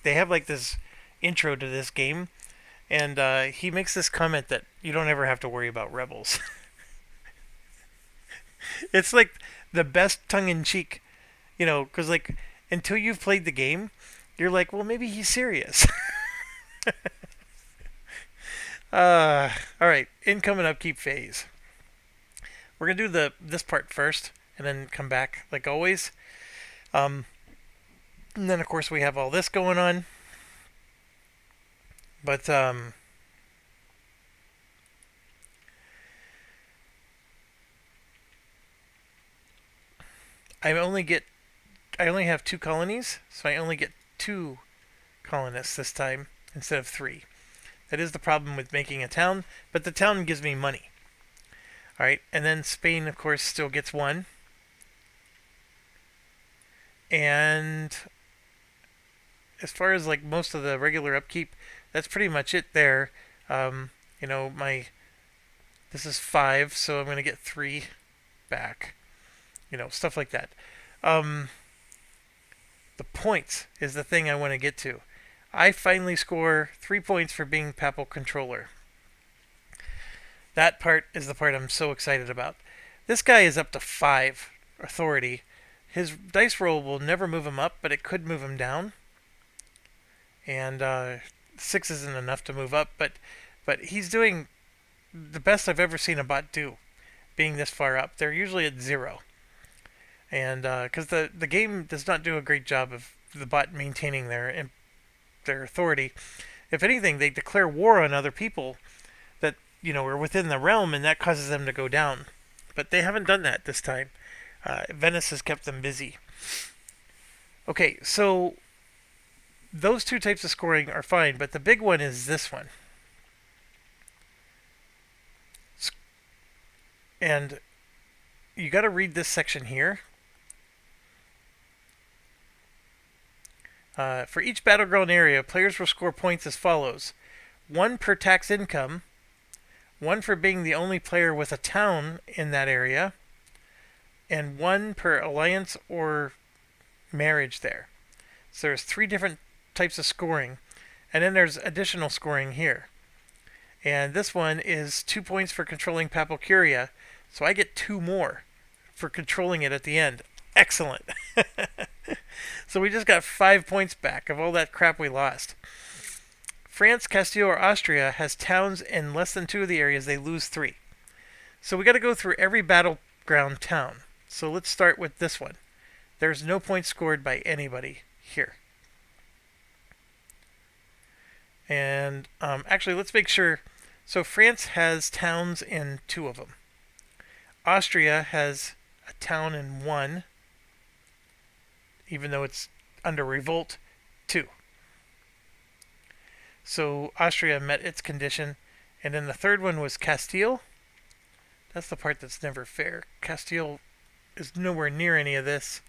they have like this intro to this game, and he makes this comment that you don't ever have to worry about rebels. It's like the best tongue-in-cheek, you know, because like until you've played the game, you're like, well, maybe he's serious. All right, income and upkeep phase. We're gonna do this part first, and then come back like always. Um, and then of course we have all this going on, but I only get I only have 2 colonies, so I only get 2 colonists this time instead of 3. That is the problem with making a town, but the town gives me money. All right, and then Spain, of course, still gets 1, and as far as like most of the regular upkeep, that's pretty much it there. Um, my this is 5, so I'm gonna get 3 back. Stuff like that. Um, the points is the thing I want to get to. I finally score 3 points for being Papal Controller. That part is the part I'm so excited about. This guy is up to 5 authority. His dice roll will never move him up, but it could move him down. And 6 isn't enough to move up, but he's doing the best I've ever seen a bot do, being this far up. They're usually at 0. And because the game does not do a great job of the bot maintaining their authority. If anything, they declare war on other people that are within the realm, and that causes them to go down. But they haven't done that this time. Venice has kept them busy. Okay, so those 2 types of scoring are fine, but the big one is this one. And you got to read this section here. For each battleground area, players will score points as follows: 1 per tax income, 1 for being the only player with a town in that area, and 1 per alliance or marriage there. So there's 3 different types of scoring, and then there's additional scoring here. And this one is 2 points for controlling Papal Curia, so I get 2 more for controlling it at the end. Excellent. So we just got 5 points back of all that crap we lost. France, Castile, or Austria has towns in less than 2 of the areas. They lose 3. So we got to go through every battleground town. So let's start with this one. There's no points scored by anybody here. And actually, let's make sure. So France has towns in 2 of them. Austria has a town in 1, even though it's under revolt, 2. So Austria met its condition. And then the third one was Castile. That's the part that's never fair. Castile is nowhere near any of this.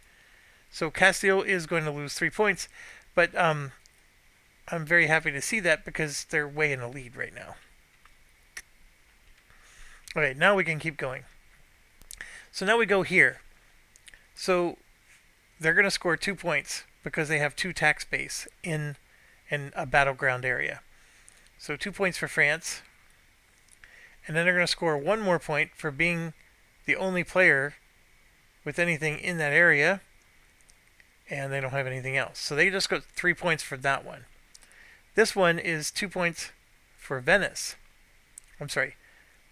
So Castile is going to lose 3 points. But I'm very happy to see that because they're way in the lead right now. Okay, now we can keep going. So now we go here. So they're going to score 2 points because they have 2 tax base in a battleground area. So 2 points for France. And then they're going to score 1 more point for being the only player with anything in that area. And they don't have anything else. So they just got 3 points for that one. This one is 2 points for Venice. I'm sorry.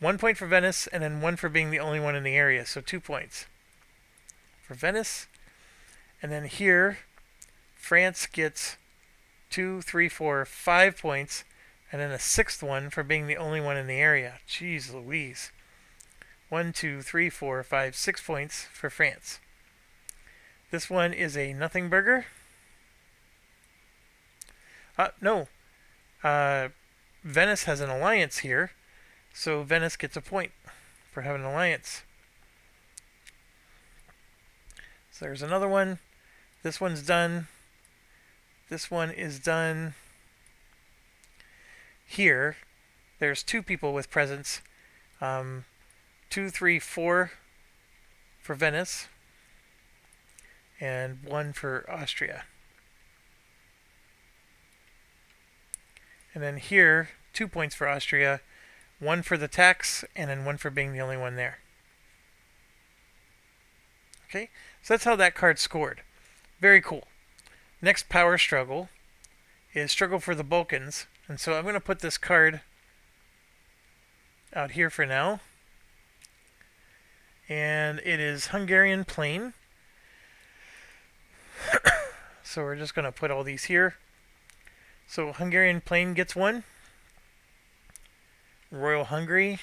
1 point for Venice and then 1 for being the only one in the area. So 2 points for Venice. And then here, France gets 2, 3, 4, 5 points, and then a 6th one for being the only one in the area. Jeez Louise. 1, 2, 3, 4, 5, 6 points for France. This one is a nothing burger. No. Venice has an alliance here, so Venice gets a point for having an alliance. So there's another one. This one's done. This one is done. Here, there's 2 people with presents. 2, 3, 4 for Venice. And 1 for Austria. And then here, 2 points for Austria. 1 for the tax, and then 1 for being the only one there. Okay, so that's how that card scored. Very cool. Next power struggle is struggle for the Balkans. And so I'm going to put this card out here for now. And it is Hungarian plain. So we're just going to put all these here. So Hungarian plain gets one. Royal Hungary.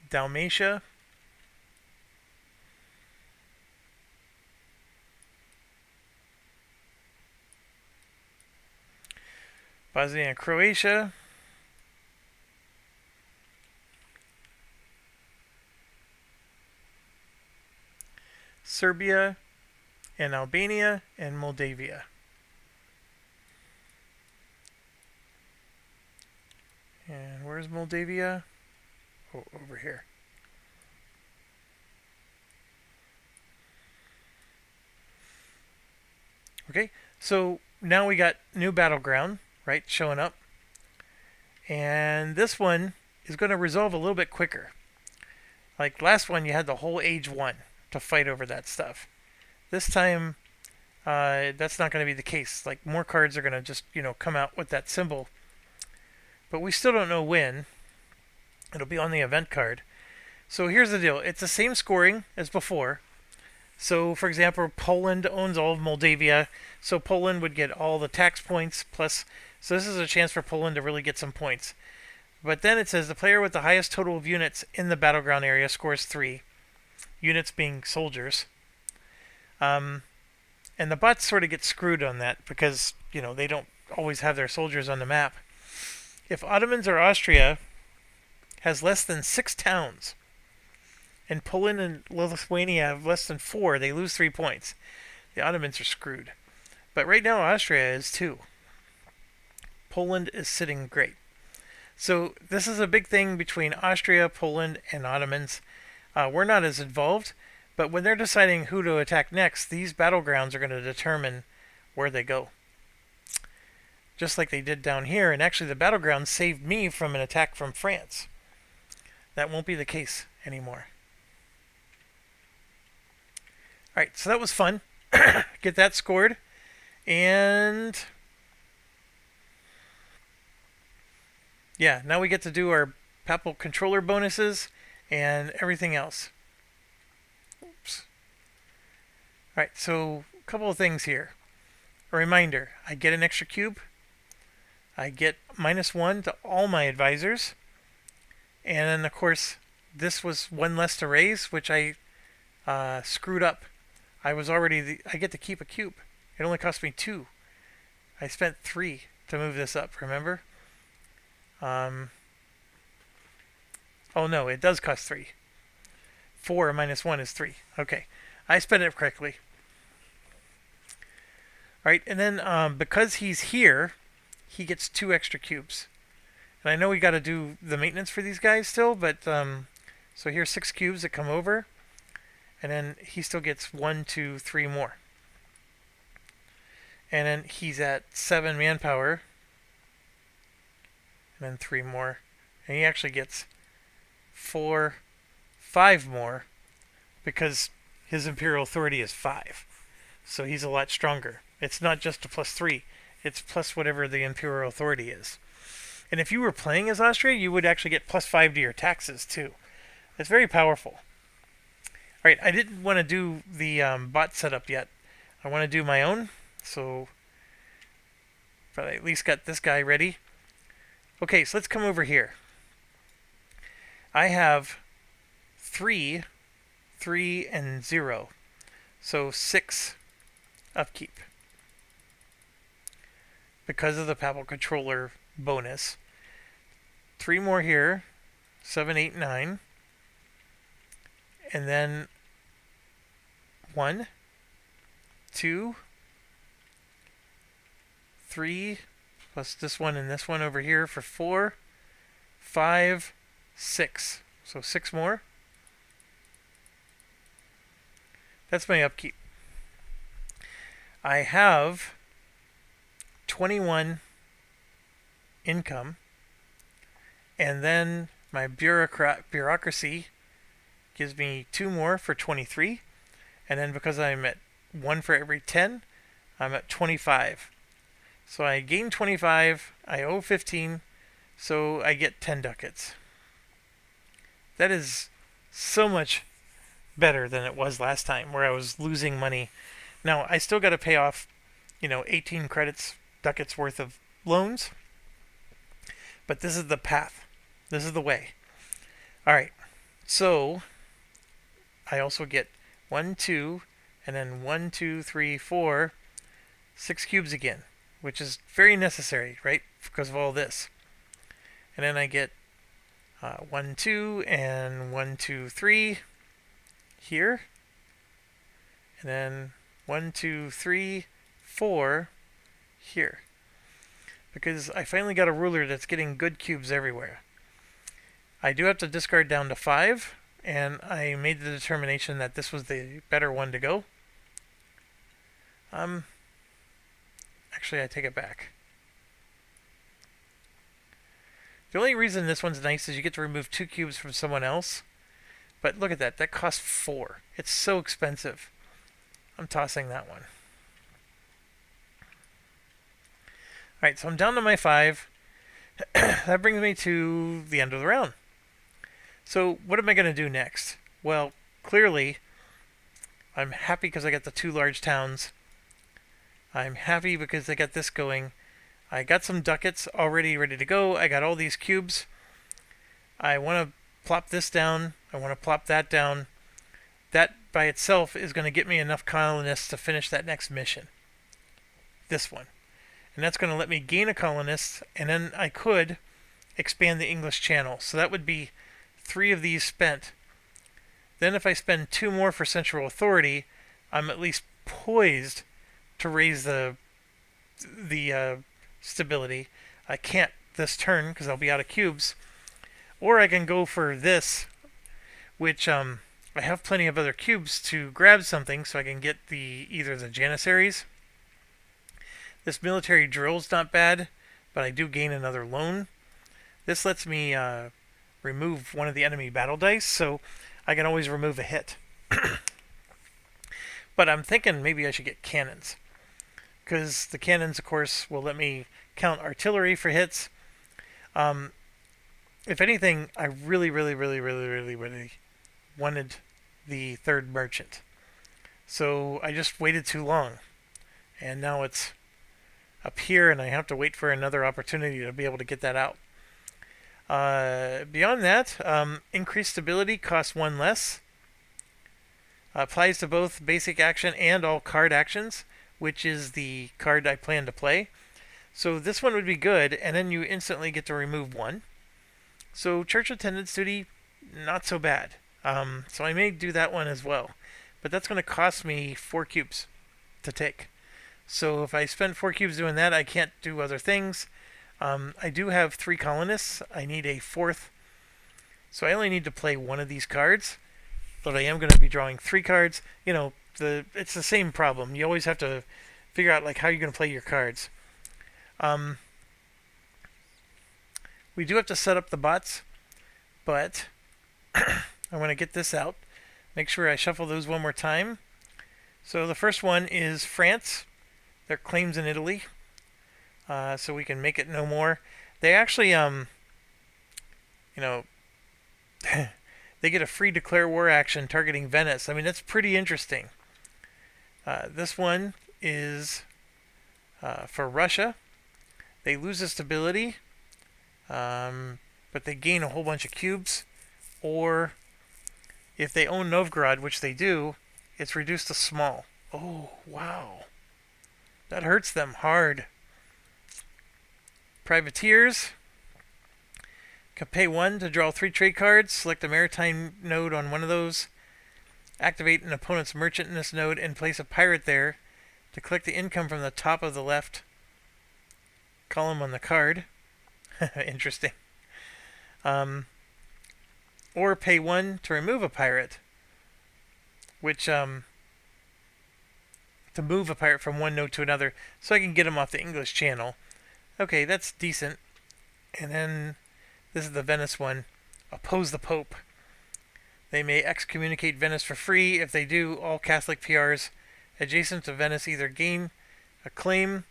Dalmatia. Bosnia and Croatia. Serbia and Albania and Moldavia. And where's Moldavia? Oh, over here. Okay, so now we got new battleground, right, showing up. And this one is going to resolve a little bit quicker. Like last one, you had the whole age 1 to fight over that stuff. This time, that's not going to be the case. Like more cards are going to just, come out with that symbol. But we still don't know when. It'll be on the event card. So here's the deal. It's the same scoring as before. So, for example, Poland owns all of Moldavia. So Poland would get all the tax points plus. So this is a chance for Poland to really get some points. But then it says the player with the highest total of units in the battleground area scores 3. Units being soldiers. And the bots sort of get screwed on that because, they don't always have their soldiers on the map. If Ottomans or Austria has less than 6 towns, and Poland and Lithuania have less than 4, they lose 3 points. The Ottomans are screwed. But right now Austria is 2. Poland is sitting great. So this is a big thing between Austria, Poland, and Ottomans. We're not as involved, but when they're deciding who to attack next, these battlegrounds are going to determine where they go. Just like they did down here, and actually the battleground saved me from an attack from France. That won't be the case anymore. Alright, so that was fun. Get that scored. And yeah, now we get to do our Papal controller bonuses and everything else. Oops. Alright, so a couple of things here. A reminder, I get an extra cube. I get -1 to all my advisors. And then, of course, this was 1 less to raise, which I screwed up. I get to keep a cube. It only cost me 2. I spent 3 to move this up, remember? Oh no, it does cost 3. 4 -1 is 3. Okay, I spent it correctly. Alright, and then because he's here, he gets 2 extra cubes. And I know we got to do the maintenance for these guys still, but so here's 6 cubes that come over. And then he still gets 1, 2, 3 more. And then he's at 7 manpower. And then 3 more. And he actually gets 4, 5 more because his Imperial Authority is 5. So he's a lot stronger. It's not just a +3. It's plus whatever the Imperial Authority is. And if you were playing as Austria, you would actually get +5 to your taxes too. It's very powerful. Alright, I didn't want to do the bot setup yet. I want to do my own. So, but I at least got this guy ready. Okay, so let's come over here. I have 3, 3, and 0. So 6 upkeep. Because of the Papal controller bonus. 3 more here. 7, 8, 9. And then 1, 2, 3, plus this one and this one over here for 4, 5, 6. So 6 more. That's my upkeep. I have 21 income. And then my bureaucracy gives me 2 more for 23. And then because I'm at 1 for every 10, I'm at 25. So I gain 25, I owe 15, so I get 10 ducats. That is so much better than it was last time, where I was losing money. Now, I still got to pay off, 18 ducats worth of loans, but this is the path. This is the way. All right, so I also get 1, 2, and then 1, 2, 3, 4, 6 cubes again, which is very necessary, right, because of all this. And then I get 1, 2, and 1, 2, 3 here. And then 1, 2, 3, 4 here. Because I finally got a ruler that's getting good cubes everywhere. I do have to discard down to 5, and I made the determination that this was the better one to go. Actually, I take it back. The only reason this one's nice is you get to remove 2 cubes from someone else. But look at that. That costs 4. It's so expensive. I'm tossing that one. Alright, so I'm down to my 5. That brings me to the end of the round. So what am I going to do next? Well, clearly, I'm happy because I got the 2 large towns. I'm happy because I got this going. I got some ducats already ready to go. I got all these cubes. I want to plop this down. I want to plop that down. That by itself is going to get me enough colonists to finish that next mission. This one. And that's going to let me gain a colonist, and then I could expand the English Channel. So that would be 3 of these spent. Then if I spend 2 more for Central Authority, I'm at least poised to raise the stability. I can't this turn because I'll be out of cubes. Or I can go for this, which I have plenty of other cubes to grab something, so I can get either the Janissaries. This military drill's not bad, but I do gain another loan. This lets me remove one of the enemy battle dice, so I can always remove a hit. But I'm thinking maybe I should get cannons, because the cannons, of course, will let me count artillery for hits. If anything, I really wanted the 3rd merchant. So I just waited too long. And now it's up here, and I have to wait for another opportunity to be able to get that out. Beyond that, increased stability costs 1 less. Applies to both basic action and all card actions, which is the card I plan to play. So this one would be good, and then you instantly get to remove 1. So church attendance duty, not so bad. So I may do that one as well. But that's going to cost me 4 cubes to take. So if I spend 4 cubes doing that, I can't do other things. I do have 3 colonists. I need a 4th. So I only need to play 1 of these cards. But I am going to be drawing 3 cards. It's the same problem. You always have to figure out how you're going to play your cards. We do have to set up the bots, but I want to get this out. Make sure I shuffle those one more time. So the first one is France. Their claims in Italy. So we can make it no more. They actually, they get a free declare war action targeting Venice. I mean, that's pretty interesting. This one is for Russia. They lose the stability, but they gain a whole bunch of cubes. Or if they own Novgorod, which they do, it's reduced to small. Oh, wow. That hurts them hard. Privateers can pay 1 to draw 3 trade cards. Select a maritime node on one of those. Activate an opponent's merchant in this node and place a pirate there to collect the income from the top of the left column on the card. Interesting. Or pay 1 to remove a pirate, which to move a pirate from one node to another, so I can get him off the English Channel. Okay, that's decent. And then this is the Venice one. Oppose the Pope. They may excommunicate Venice for free. If they do, all Catholic PRs adjacent to Venice either gain a claim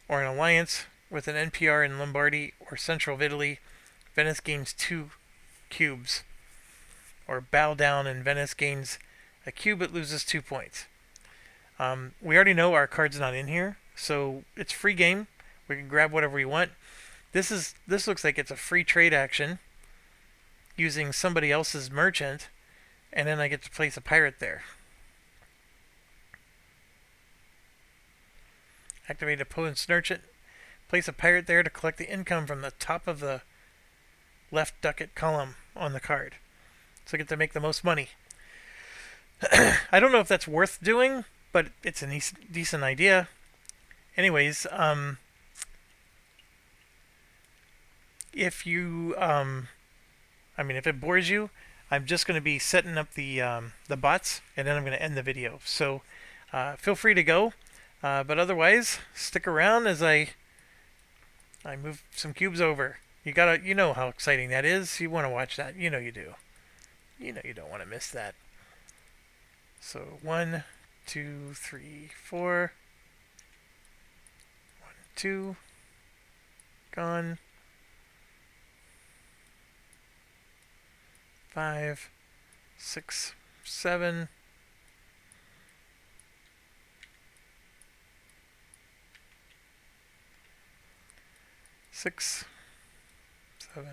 or an alliance with an NPR in Lombardy or central Italy. Venice gains 2 cubes. Or bow down and Venice gains a cube, it loses 2 points. We already know our card's not in here, so it's free game. We can grab whatever we want. This looks like it's a free trade action using somebody else's merchant, and then I get to place a pirate there. Activate opponent's merchant. Place a pirate there to collect the income from the top of the left ducat column on the card. So I get to make the most money. I don't know if that's worth doing, but it's a decent idea. Anyways, if you, if it bores you, I'm just going to be setting up the bots, and then I'm going to end the video. So feel free to go, but otherwise, stick around as I move some cubes over. You know how exciting that is. You want to watch that. You know you do. You know you don't want to miss that. So 1, 2, 3, 4. 1, 2. Gone. 5, 6, 7. 6, 7.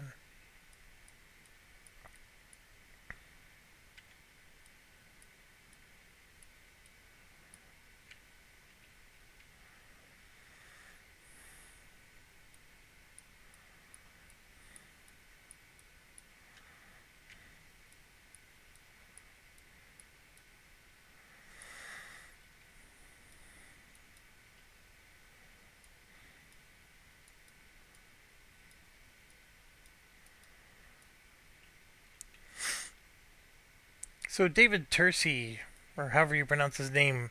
So David Tercey, or however you pronounce his name,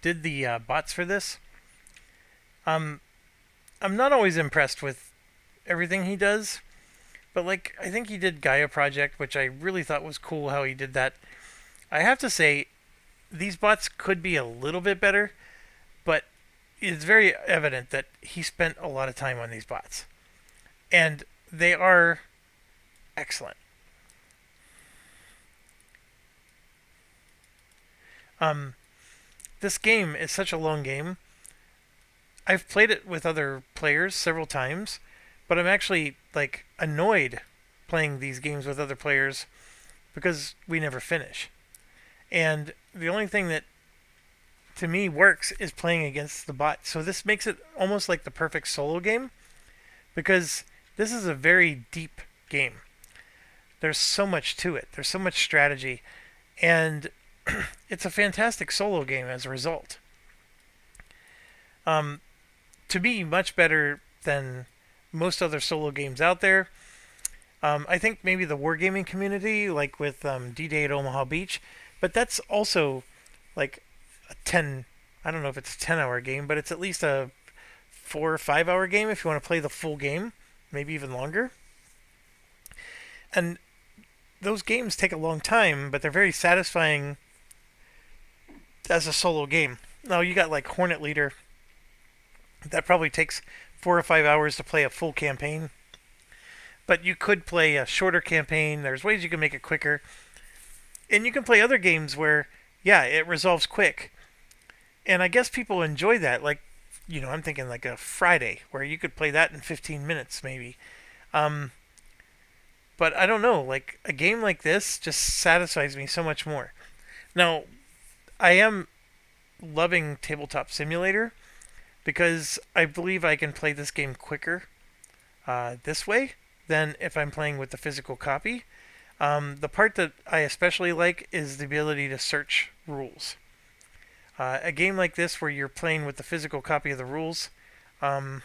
did the bots for this. I'm not always impressed with everything he does, but I think he did Gaia Project, which I really thought was cool how he did that. I have to say, these bots could be a little bit better, but it's very evident that he spent a lot of time on these bots, and they are excellent. This game is such a long game. I've played it with other players several times, but I'm actually annoyed playing these games with other players because we never finish. And the only thing that to me works is playing against the bot. So this makes it almost like the perfect solo game because this is a very deep game. There's so much to it. There's so much strategy, and it's a fantastic solo game as a result. To me, much better than most other solo games out there. I think maybe the wargaming community, like with D-Day at Omaha Beach, but that's also like a 10, I don't know if it's a 10-hour game, but it's at least a 4 or 5-hour game if you want to play the full game, maybe even longer. And those games take a long time, but they're very satisfying as a solo game. Now you got like Hornet Leader. That probably takes 4 or 5 hours to play a full campaign. But you could play a shorter campaign. There's ways you can make it quicker. And you can play other games where, yeah, it resolves quick. And I guess people enjoy that. I'm thinking like a Friday, where you could play that in 15 minutes, maybe. But I don't know. Like, a game like this just satisfies me so much more. Now, I am loving Tabletop Simulator because I believe I can play this game quicker this way than if I'm playing with the physical copy. The part that I especially like is the ability to search rules. A game like this where you're playing with the physical copy of the rules, I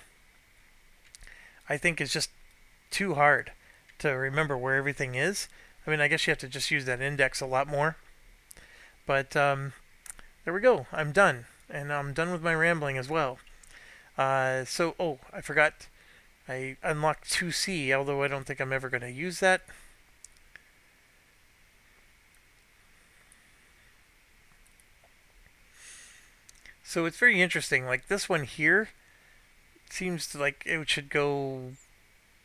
think is just too hard to remember where everything is. I mean, I guess you have to just use that index a lot more. But there we go. I'm done. And I'm done with my rambling as well. I forgot. I unlocked 2C, although I don't think I'm ever going to use that. So it's very interesting. Like this one here seems like it should go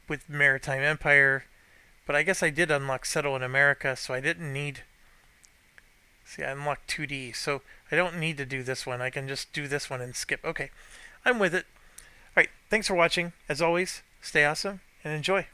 with Maritime Empire, but I guess I did unlock Settle in America, so I didn't need. See, I unlocked 2D, so I don't need to do this one. I can just do this one and skip. Okay, I'm with it. All right, thanks for watching. As always, stay awesome and enjoy.